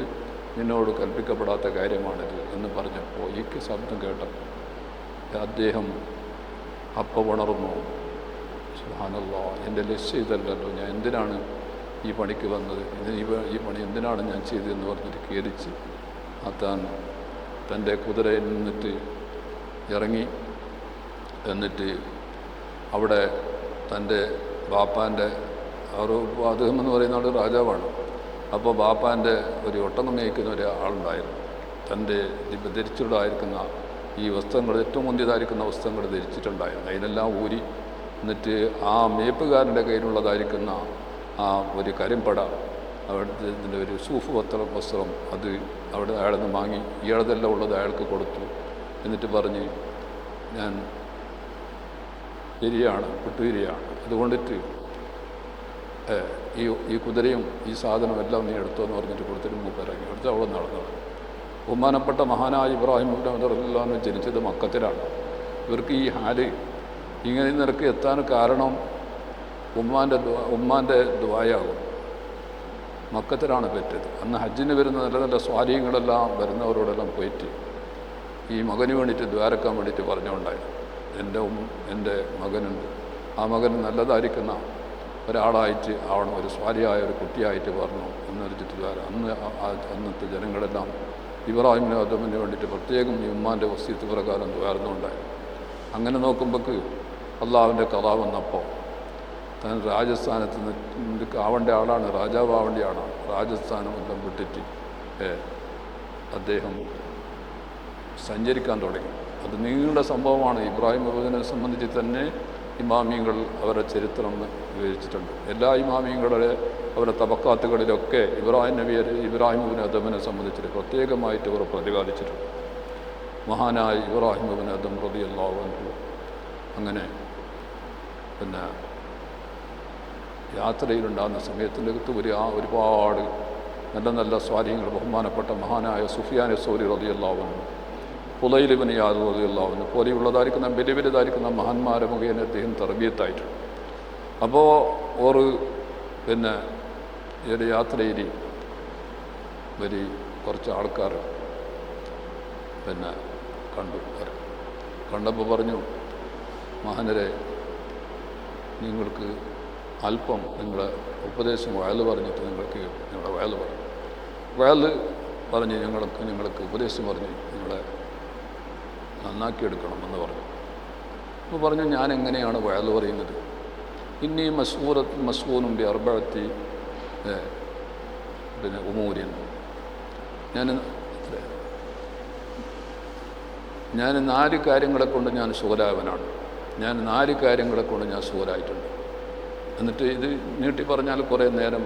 നിന്നോട് കൽപ്പിക്കപ്പെടാത്ത കാര്യമാണിത് എന്ന് പറഞ്ഞപ്പോൾ ഈ ശബ്ദം കേട്ടപ്പോൾ അദ്ദേഹം അപ്പോൾ ഉണർന്നു. സുബ്ഹാനല്ലാഹ്, എൻ്റെ ലക്ഷ്യം ഇതല്ലല്ലോ, ഞാൻ എന്തിനാണ് ഈ പണിക്ക് വന്നത്, ഈ പണി എന്തിനാണ് ഞാൻ ചെയ്തതെന്ന് പറഞ്ഞിട്ട് ഖേദിച്ച് തൻ്റെ കുതിരയിൽ നിന്നിട്ട് ഇറങ്ങി. എന്നിട്ട് അവിടെ തൻ്റെ ബാപ്പാൻ്റെ അദ്ദേഹം എന്ന് പറയുന്ന ആൾ രാജാവാണ്. അപ്പോൾ ബാപ്പാൻ്റെ ഒരു ഒട്ടകം മേയ്ക്കുന്ന ഒരാളുണ്ടായിരുന്നു. തൻ്റെ ധരിച്ചിട്ടുണ്ടായിരിക്കുന്ന ഈ വസ്ത്രങ്ങൾ, ഏറ്റവും മുന്തിയതായിരിക്കുന്ന വസ്ത്രങ്ങൾ ധരിച്ചിട്ടുണ്ടായിരുന്നു. അതിനെല്ലാം ഊരി എന്നിട്ട് ആ മേപ്പുകാരൻ്റെ കയ്യിലുള്ളതായിരിക്കുന്ന ആ ഒരു കരിമ്പട അവിടുത്തെ ഇതിൻ്റെ ഒരു സൂഫ് വസ്ത്രം അത് അവിടെ അയാളിൽ നിന്ന് വാങ്ങി ഇയാളതെല്ലാം ഉള്ളത് അയാൾക്ക് കൊടുത്തു. എന്നിട്ട് പറഞ്ഞ് ഞാൻ ഇരിയാണ് കുട്ടുയിരിയാണ്, അതുകൊണ്ടിട്ട് ഈ കുതിരയും ഈ സാധനം എല്ലാം നീ എടുത്തോ എന്ന് പറഞ്ഞിട്ട് കൊടുത്തിട്ട് മൂപ്പിറങ്ങി എടുത്ത് അവിടെ നടന്നത്. ബഹുമാനപ്പെട്ട മഹാനായ ഇബ്രാഹിം റളിയല്ലാഹു ജനിച്ചത് മക്കത്തിലാണ്. ഇവർക്ക് ഈ ഹാല് ഇങ്ങനെ നിരക്ക് എത്താൻ കാരണം ഉമ്മാൻ്റെ ദുആയാകും. മക്കത്തിലാണ് പറ്റിയത്. അന്ന് ഹജ്ജിന് വരുന്ന നല്ല നല്ല സ്വാധീനങ്ങളെല്ലാം വരുന്നവരോടെല്ലാം പോയിട്ട് ഈ മകന് വേണ്ടിയിട്ട് ദ്വാരക്കാൻ വേണ്ടിയിട്ട് പറഞ്ഞുകൊണ്ടായി. എൻ്റെ മകനുണ്ട്, ആ മകൻ നല്ലതായിരിക്കുന്ന ഒരാളായിട്ട് ആവണം, ഒരു സ്വാരിയായ ഒരു കുട്ടിയായിട്ട് പറഞ്ഞു എന്നറിഞ്ഞിട്ട് ദ്വാര. അന്നത്തെ ജനങ്ങളെല്ലാം ഇബ്രാഹിം ആദമിന് വേണ്ടിയിട്ട് പ്രത്യേകം ഈ ഉമ്മാൻ്റെ വസിയത്ത് പ്രകാരം ദ്വാരുന്നുണ്ടായി. അങ്ങനെ നോക്കുമ്പോൾക്ക് അള്ളാഹുവിൻ്റെ കഥ വന്നപ്പോൾ താൻ രാജസ്ഥാനത്ത് നിന്ന് ആവേണ്ട ആളാണ്, രാജാവാവേണ്ട ആളാണ്. രാജസ്ഥാനം എല്ലാം വിട്ടിട്ട് അദ്ദേഹം സഞ്ചരിക്കാൻ തുടങ്ങി. അത് നീണ്ട സംഭവമാണ്. ഇബ്രാഹിം നബിയെ സംബന്ധിച്ച് തന്നെ ഇമാമിയങ്ങൾ അവരുടെ ചരിത്രം വിവരിച്ചിട്ടുണ്ട്. എല്ലാ ഇമാമിയങ്ങളുടെ അവരുടെ തബക്കാത്തുകളിലൊക്കെ ഇബ്രാഹിം ഇബ്നു അദമിനെ സംബന്ധിച്ചിട്ട് പ്രത്യേകമായിട്ട് അവർ പ്രതിപാദിച്ചിട്ടുണ്ട്. മഹാനായ ഇബ്രാഹിം ഇബ്നു അദം റളിയല്ലാഹു അൻഹു അങ്ങനെ പിന്നെ യാത്രയിലുണ്ടാകുന്ന സമയത്തിൻ്റെ ഒരുപാട് നല്ല നല്ല സ്വാധീനങ്ങൾ ബഹുമാനപ്പെട്ട മഹാനായ സുഫിയാൻ സൗരി റളിയല്ലാഹു അൻഹു, ഫുളൈൽ ഇബ്നു ഇയാദ് റളിയല്ലാഹു അൻഹു പോലെയുള്ളതായിരിക്കുന്ന വലിയ വലുതായിരിക്കുന്ന മഹാന്മാരെ മുഖേന അദ്ദേഹം തർബിയത്തായിട്ടുണ്ട്. അപ്പോൾ പിന്നെ ഈ ഒരു യാത്രയിൽ കുറച്ച് ആൾക്കാർ പിന്നെ കണ്ടപ്പോൾ പറഞ്ഞു, മഹാനരെ നിങ്ങൾക്ക് അല്പം നിങ്ങളെ ഉപദേശം വയൽ പറഞ്ഞിട്ട് നിങ്ങളുടെ വയൽ പറഞ്ഞ് ഞങ്ങൾക്ക് ഉപദേശം പറഞ്ഞ് നിങ്ങളെ നന്നാക്കിയെടുക്കണമെന്ന് പറഞ്ഞു. അപ്പോൾ പറഞ്ഞു, ഞാൻ എങ്ങനെയാണ് വയൽ പറയുന്നത്? ഇന്നീ മസ്ഊനും ബി അർബഅത്തി പിന്നെ ഉമൂരിൻ, ഞാൻ 4 കാര്യങ്ങളെ കൊണ്ട് ഞാൻ സുഖലായവനാണ്. ഞാൻ 4 കാര്യങ്ങളെ കൊണ്ട് ഞാൻ സുഖലായിട്ടുണ്ട്. എന്നിട്ട് ഇത് നീട്ടി പറഞ്ഞാൽ കുറേ നേരം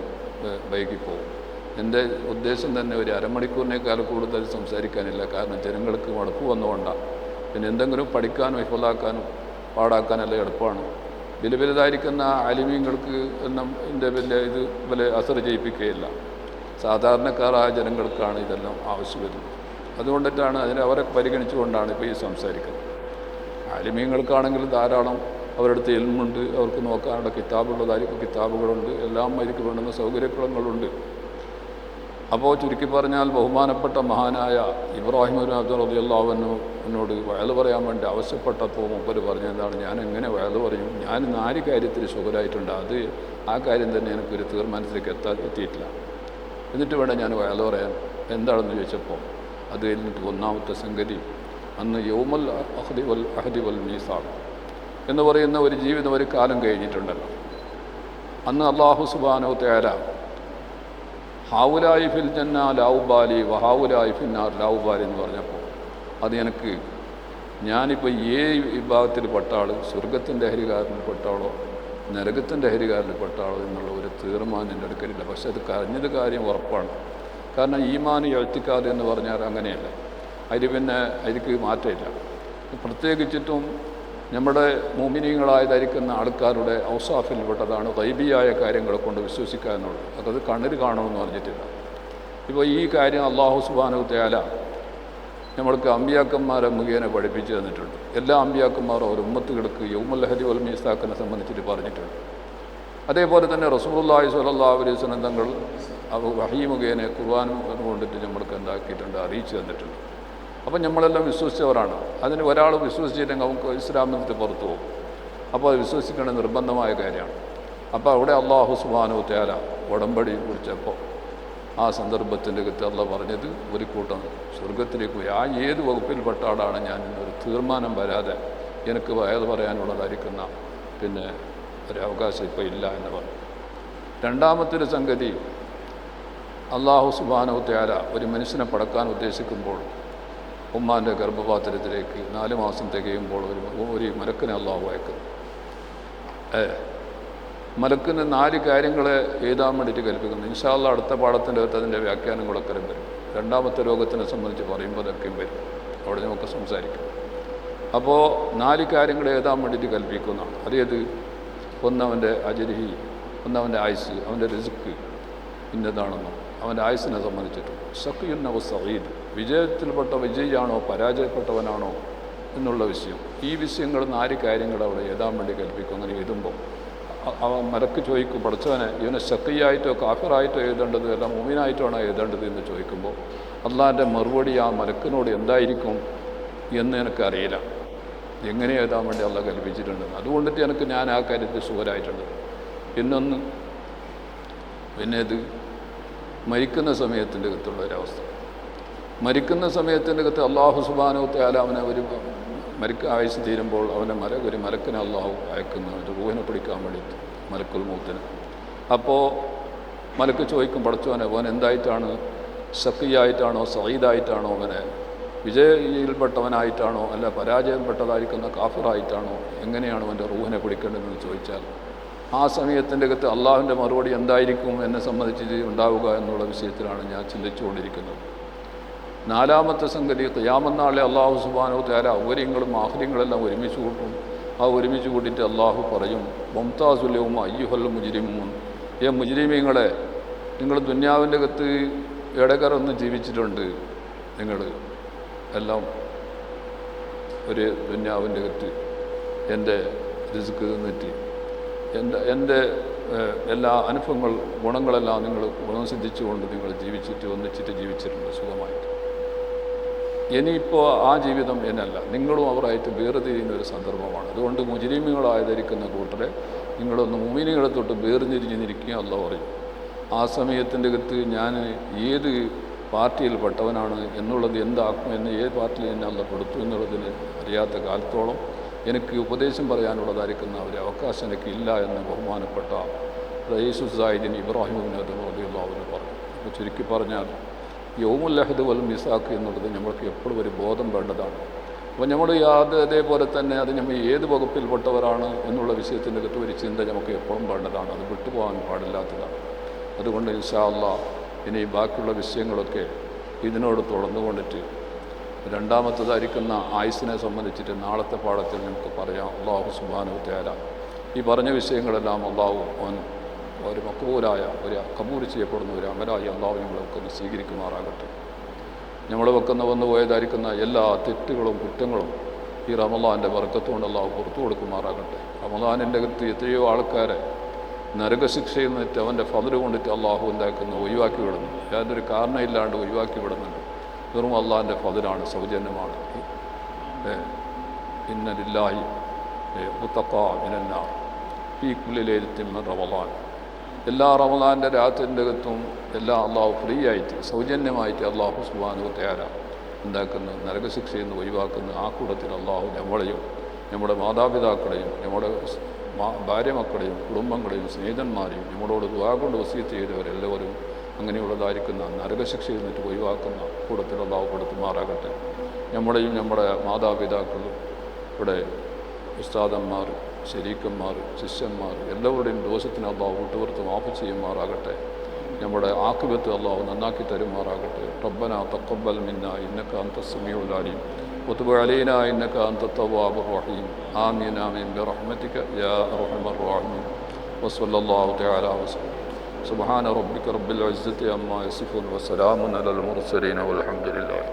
വൈകിപ്പോവും. എൻ്റെ ഉദ്ദേശം തന്നെ ഒരു അരമണിക്കൂറിനേക്കാൾ കൂടുതൽ സംസാരിക്കാനില്ല. കാരണം ജനങ്ങൾക്ക് മടുപ്പ് വന്നുകൊണ്ടാണ്. പിന്നെ എന്തെങ്കിലും പഠിക്കാനോ ഹിഫ്ളാക്കാനോ പാടാക്കാനല്ല എളുപ്പമാണ്. വലുതായിരിക്കുന്ന അലിമീങ്ങൾക്ക് വലിയ അസർ ചെയ്യിപ്പിക്കുകയില്ല. സാധാരണക്കാരായ ജനങ്ങൾക്കാണ് ഇതെല്ലാം ആവശ്യം വരുന്നത്. അതുകൊണ്ടിട്ടാണ് അവരെ പരിഗണിച്ചുകൊണ്ടാണ് ഇപ്പോൾ ഈ സംസാരിക്കുന്നത്. ആലിമീങ്ങൾക്കാണെങ്കിൽ ധാരാളം അവരുടെ അടുത്ത് ഇൽമുണ്ട്, അവർക്ക് നോക്കാനുള്ള കിതാബുകളുണ്ട്, എല്ലാം അവർക്ക് വേണ്ടുന്ന സൗകര്യങ്ങളുണ്ട്. അപ്പോൾ ചുരുക്കി പറഞ്ഞാൽ ബഹുമാനപ്പെട്ട മഹാനായ ഇബ്രാഹിം റളിയല്ലാഹു അൻഹുവിനോട് വയൽ പറയാൻ വേണ്ടി ആവശ്യപ്പെട്ടപ്പോൾ മൂപ്പര് പറഞ്ഞതാണ്, ഞാൻ എങ്ങനെ വയൽ പറയും? ഞാൻ 4 കാര്യത്തിൽ ശുഗരായിട്ടുണ്ട്. ആ കാര്യം തന്നെ എനിക്കൊരു തീർമാനത്തിലേക്ക് എത്തിയിട്ടില്ല. എന്നിട്ട് വേണം ഞാൻ വയൽ പറയാൻ. എന്താണെന്ന് ചോദിച്ചപ്പോൾ അത് കഴിഞ്ഞിട്ട് ഒന്നാമത്തെ സംഗതി, അന്ന് യൗമുൽ അഹ്ദി വൽ മീസാഖ് എന്ന് പറയുന്ന ഒരു ജീവിതം ഒരു കാലം കഴിഞ്ഞിട്ടുണ്ടല്ലോ. അന്ന് അല്ലാഹു സുബ്ഹാനഹു തആല ഹാവുലായി ഫിൽ ജന്ന ലൗബാലി വഹാവുലായി ഫിന്നാർ ലൗബാലി എന്ന് പറഞ്ഞപ്പോൾ അത് എനിക്ക് ഞാനിപ്പോൾ വിഭാഗത്തിൽ പെട്ട ആൾ, സ്വർഗത്തിൻ്റെ ഹരികാരനിൽ പെട്ട ആളോ നരകത്തിൻ്റെ ഹരികാരനിൽ പെട്ട ആളോ എന്നുള്ള ഒരു തീർമാനം എൻ്റെ അടുക്കലില്ല. പക്ഷെ അത് കഴിഞ്ഞത് കാര്യം ഉറപ്പാണ്. കാരണം ഈമാൻ എഴുത്തിക്കാതെ എന്ന് പറഞ്ഞാൽ അങ്ങനെയല്ല. അതിലേക്ക് മാറ്റമില്ല. പ്രത്യേകിച്ചിട്ടും നമ്മുടെ മുഅ്മിനീങ്ങളായതായിരിക്കുന്ന ആൾക്കാരുടെ ഔസാഫിൽപ്പെട്ടതാണ് ഗൈബിയായ കാര്യങ്ങളെ കൊണ്ട് വിശ്വസിക്കുക എന്നുള്ളത്. അതത് കണ്ണിൽ കാണുമെന്ന് പറഞ്ഞിട്ടില്ല. ഇപ്പോൾ ഈ കാര്യം അല്ലാഹു സുബ്ഹാനഹു തആല നമ്മൾക്ക് അമ്പിയാക്കന്മാരെ മുഖേന പഠിപ്പിച്ചു തന്നിട്ടുണ്ട്. എല്ലാ അമ്പിയാക്കന്മാരും അവർ ഉമ്മത്തുകൾക്ക് യൗമുൽ അഹ്ദി വൽ മീസാഖിനെ സംബന്ധിച്ചിട്ട് പറഞ്ഞിട്ടുണ്ട്. അതേപോലെ തന്നെ റസൂലുള്ളാഹി സ്വല്ലല്ലാഹു അലൈഹി വസല്ലം തങ്ങൾ വഹീ മുഖേന ഖുർആൻ കൊണ്ടിട്ട് നമ്മൾക്ക് എന്താക്കിയിട്ടുണ്ട്, അറിയിച്ചു തന്നിട്ടുണ്ട്. അപ്പം നമ്മളെല്ലാം വിശ്വസിച്ചവരാണ്. അതിന് ഒരാൾ വിശ്വസിച്ചില്ലെങ്കിൽ നമുക്ക് ഇസ്ലാമിൽ പുറത്തു പോകും. അപ്പോൾ അത് വിശ്വസിക്കേണ്ട നിർബന്ധമായ കാര്യമാണ്. അപ്പോൾ അവിടെ അല്ലാഹു സുബ്ഹാനഹു തആല ഉടമ്പടി കുറിച്ചപ്പോൾ ആ സന്ദർഭത്തിൻ്റെ അകത്ത് അല്ലാഹു പറഞ്ഞത് ഒരു കൂട്ടം സ്വർഗത്തിലേക്ക് പോയി. ഏത് വകുപ്പിൽപ്പെട്ട ആളാണ് ഞാൻ എന്നൊരു തീർമാനം വരാതെ എനിക്ക് വയത് പറയാനുള്ളതായിരിക്കുന്ന പിന്നെ ഒരു അവകാശം ഇപ്പോൾ ഇല്ല എന്ന് പറഞ്ഞു. രണ്ടാമത്തൊരു സംഗതി, അല്ലാഹു സുബ്ഹാനഹു തആല ഒരു മനുഷ്യനെ പടക്കാൻ ഉദ്ദേശിക്കുമ്പോൾ ഉമ്മാൻ്റെ ഗർഭപാത്രത്തിലേക്ക് 4 മാസം തികയുമ്പോൾ ഒരു മലക്കിനെ അല്ലാഹു അയക്കുന്നു. മലക്കിന് 4 കാര്യങ്ങളെ എഴുതാൻ വേണ്ടിയിട്ട് കൽപ്പിക്കുന്നു. ഇൻഷാ അല്ലാഹ് അടുത്ത പാഠത്തിൻ്റെ അകത്ത് അതിൻ്റെ വ്യാഖ്യാനങ്ങളൊക്കെ വരും. രണ്ടാമത്തെ രോഗത്തിനെ സംബന്ധിച്ച് പറയുമ്പോൾ അതൊക്കെയും വരും, അവിടെ നമുക്ക് സംസാരിക്കും. അപ്പോൾ 4 കാര്യങ്ങൾ എഴുതാൻ വേണ്ടിയിട്ട് കൽപ്പിക്കുന്നതാണ്. അതേത്? ഒന്നവൻ്റെ അജരിഹി, ഒന്നവൻ്റെ ആയുസ്, അവൻ്റെ റിസ്ക് ഇന്നതാണെന്നോ, അവൻ്റെ ആയുസിനെ സംബന്ധിച്ചിട്ടും. സഖിയുന്നവ സഈദ്, വിജയത്തിൽപ്പെട്ട വിജയിയാണോ പരാജയപ്പെട്ടവനാണോ എന്നുള്ള വിഷയം. ഈ വിഷയങ്ങൾ 4 കാര്യങ്ങൾ അവിടെ എഴുതാൻ വേണ്ടി കൽപ്പിക്കും. അങ്ങനെ എഴുതുമ്പോൾ അവൻ മലക്ക് ചോദിക്കും, പഠിച്ചവനെ ഇവനെ ശക്തിയായിട്ടോ കാഫിറായിട്ടോ എഴുതേണ്ടത് അല്ല മുഅ്മിനായിട്ടാണോ എഴുതേണ്ടത് എന്ന് ചോദിക്കുമ്പോൾ അള്ളാഹിൻ്റെ മറുപടി ആ മലക്കിനോട് എന്തായിരിക്കും എന്ന് എനിക്കറിയില്ല. എങ്ങനെ എഴുതാൻ വേണ്ടി അള്ളാഹ് കൽപ്പിച്ചിട്ടുണ്ട്. അതുകൊണ്ടിട്ട് എനിക്ക് ഞാൻ ആ കാര്യത്തിൽ സുഖരായിട്ടുണ്ട്. പിന്നെ ഇത് മരിക്കുന്ന സമയത്തിൻ്റെ അകത്തുള്ള ഒരവസ്ഥ. മരിക്കുന്ന സമയത്തിൻ്റെ അകത്ത് അള്ളാഹു സുബ്ഹാനഹു വ തആല അവനെ ആയുസ് തീരുമ്പോൾ അവൻ്റെ ഒരു മലക്കിനെ അള്ളാഹു അയക്കുന്നു, ഒരു റൂഹിനെ പിടിക്കാൻ വേണ്ടിയിട്ട്, മലക്കുൽ മൗത്തിനെ. അപ്പോൾ മലക്ക് ചോദിക്കും, പഠിച്ചവനെ അവൻ എന്തായിട്ടാണ്, ശക്കിയായിട്ടാണോ സഈദായിട്ടാണോ, അവനെ വിജയിൽപ്പെട്ടവനായിട്ടാണോ അല്ല പരാജയപ്പെട്ടതായിരിക്കുന്ന കാഫിറായിട്ടാണോ, എങ്ങനെയാണ് അവൻ്റെ റൂഹിനെ പിടിക്കേണ്ടതെന്ന് ചോദിച്ചാൽ ആ സമയത്തിൻ്റെ അകത്ത് അള്ളാഹുവിൻ്റെ മറുപടി എന്തായിരിക്കും എന്നെ സംബന്ധിച്ച് ഉണ്ടാവുക എന്നുള്ള വിഷയത്തിലാണ് ഞാൻ ചിന്തിച്ചുകൊണ്ടിരിക്കുന്നത്. 4ാമത്തെ സംഗതി, ഖിയാമത്ത് നാളിൽ അള്ളാഹു സുബ്ഹാനഹു വ തആല അവര്യങ്ങളും ആഖിര്യങ്ങളെല്ലാം ഒരുമിച്ച് കൂട്ടും. ആ ഒരുമിച്ച് കൂട്ടിയിട്ട് അള്ളാഹു പറയും, മുംതാസുൽ യൗമ അയ്യുഹൽ മുജ്രിമൂൻ, മുജ്രിമീങ്ങളെ, നിങ്ങൾ ദുന്യാവിൻ്റെ അകത്ത് ഇടകറന്ന് ജീവിച്ചിട്ടുണ്ട്. നിങ്ങൾ എല്ലാം ഒരു ദുന്യാവിൻ്റെ അകത്ത് എൻ്റെ റിസ്ക് തിന്നിട്ട് എൻ്റെ എല്ലാ അനുഭവങ്ങൾ ഗുണങ്ങളെല്ലാം നിങ്ങൾ ഗുണം സിദ്ധിച്ചുകൊണ്ട് നിങ്ങൾ ഒന്നിച്ചിട്ട് ജീവിച്ചിട്ടുണ്ട് സുഖമായിട്ട്. ഇനിയിപ്പോൾ ആ ജീവിതം എന്നല്ല, നിങ്ങളും അവരായിട്ട് വേർതിരിയുന്ന ഒരു സന്ദർഭമാണ്. അതുകൊണ്ട് മുജ്രിമീങ്ങളായിരിക്കുന്ന കൂട്ടരെ നിങ്ങളൊന്ന് മുഅ്മിനീങ്ങളെ തൊട്ട് വേർതിരിഞ്ഞിരിക്കുക അല്ലാഹു പറയും. ആ സമയത്തിൻ്റെ അകത്ത് ഞാൻ ഏത് പാർട്ടിയിൽപ്പെട്ടവനാണ് എന്നുള്ളത് എന്താക്കും എന്ന്, ഏത് പാർട്ടിയിൽ എന്നെ അല്ലാഹു കൊടുത്തു എന്നുള്ളതിന് അറിയാത്ത കാലത്തോളം എനിക്ക് ഉപദേശം പറയാനുള്ളതായിരിക്കുന്ന ഒരു അവകാശം എനിക്കില്ല എന്ന് ബഹുമാനപ്പെട്ട റയീസു സായിദിൻ ഇബ്രാഹിം ഇബ്നു അദ്ഹം റളിയല്ലാഹു അൻഹു പറഞ്ഞു. അപ്പോൾ ചുരുക്കി പറഞ്ഞാൽ യൗമുൽ അഹദ് വൽ മിസാഖ് എന്നുള്ളത് നമ്മൾക്ക് എപ്പോഴും ഒരു ബോധം വേണ്ടതാണ്. അപ്പോൾ നമ്മൾ അതേപോലെ തന്നെ അത് നമ്മൾ ഏത് വകുപ്പിൽപ്പെട്ടവരാണ് എന്നുള്ള വിഷയത്തിൻ്റെ അകത്ത് ഒരു ചിന്ത നമുക്ക് എപ്പോഴും വേണ്ടതാണ്. അത് വിട്ടുപോകാൻ പാടില്ലാത്തതാണ്. അതുകൊണ്ട് ഇൻഷാ അല്ലാഹ് ഇനി ബാക്കിയുള്ള വിഷയങ്ങളൊക്കെ ഇതിനോട് തുടർന്നുകൊണ്ടിട്ട് രണ്ടാമത്തേതായിരിക്കുന്ന ആയുസിനെ സംബന്ധിച്ചിട്ട് നാളത്തെ പാഠത്തിൽ നമുക്ക് പറയാം. അള്ളാഹു സുബ്ഹാനഹു വ തആല ഈ പറഞ്ഞ വിഷയങ്ങളെല്ലാം അള്ളാഹു ഒരു മക്ബൂലായ ഒരു കബൂൽ ചെയ്യപ്പെടുന്ന ഒരു അമലായി അള്ളാഹു നമ്മളൊക്കെ സ്വീകരിക്കുമാറാകട്ടെ. നമ്മൾ വന്നു പോയതായിരിക്കുന്ന എല്ലാ തെറ്റുകളും കുറ്റങ്ങളും ഈ റമളാൻ്റെ ബർക്കത്തുകൊണ്ട് അള്ളാഹു പുറത്തു കൊടുക്കുമാറാകട്ടെ. റമളാനിൻ്റെ അകത്ത് എത്രയോ ആൾക്കാരെ നരകശിക്ഷയിൽ നിന്നിട്ട് അവൻ്റെ ഫദ്ല് കൊണ്ടിട്ട് അള്ളാഹു എന്താക്കുന്നു, ഒഴിവാക്കി വിടുന്നു. യാതൊരു കാരണമില്ലാണ്ട് ഒഴിവാക്കി വിടുന്നുണ്ട്. വെറും അള്ളാഹിൻ്റെ ഫദ്ലാണ്, സൗജന്യമാണ്. ഇന്ന ലില്ലാഹി ഉത്തഖാ മിനന്നാർ ഫീ കുല്ലി ലൈലത്തിൻ മിൻ റമളാൻ. എല്ലാ റമളാൻ്റെ രാത്രിൻ്റെ അകത്തും എല്ലാം അള്ളാഹു ഫ്രീ ആയിട്ട് സൗജന്യമായിട്ട് അള്ളാഹു സുബ്ഹാനഹു വ തആല എന്താക്കുന്നു, നരകശിക്ഷയിൽ നിന്ന് ഒഴിവാക്കുന്ന ആ കൂട്ടത്തിൽ അള്ളാഹു നമ്മളെയും നമ്മുടെ മാതാപിതാക്കളെയും നമ്മുടെ ഭാര്യമക്കളെയും കുടുംബങ്ങളെയും സ്നേഹിതന്മാരെയും നമ്മളോട് ദുആ കൊണ്ട് വസിയത്ത് ചെയ്തവരെല്ലാവരും അങ്ങനെയുള്ളതായിരിക്കുന്ന നരകശിക്ഷയിൽ നിന്നിട്ട് ഒഴിവാക്കുന്ന കൂട്ടത്തിൽ അള്ളാഹു കൊടുത്തുമാറാകട്ടെ. നമ്മുടെയും നമ്മുടെ മാതാപിതാക്കളും ഇവിടെ ഉസ്താദന്മാർ, ശരീക്കന്മാർ, ശിഷ്യന്മാർ എല്ലാവരുടെയും ദോഷത്തിന് അള്ളാഹു വിട്ടുപുറത്ത് മാഫ് ചെയ്യുമാറാകട്ടെ. നമ്മുടെ ആഖിബത്ത് അള്ളാഹു നന്നാക്കി തരുമാറാകട്ടെ. റബ്ബനാ തഖബ്ബൽ മിന്നാ ഇന്നക അൻതസ് സമീഉൽ അലീം വതുബ് അലൈനാ ഇന്നക അൻതത് തവ്വാബുർ റഹീം. ആമീൻ ആമീൻ ബിറഹ്മതിക യാ അർഹമർ റഹീം. വസല്ലല്ലാഹു തആല വസല്ലം. സുബ്ഹാന റബ്ബിക റബ്ബിൽ ഇസ്സത്തി അമ്മാ യസിഫൂൻ വസലാമുൻ അലൽ മുർസലീൻ വൽഹംദുലില്ലാഹി.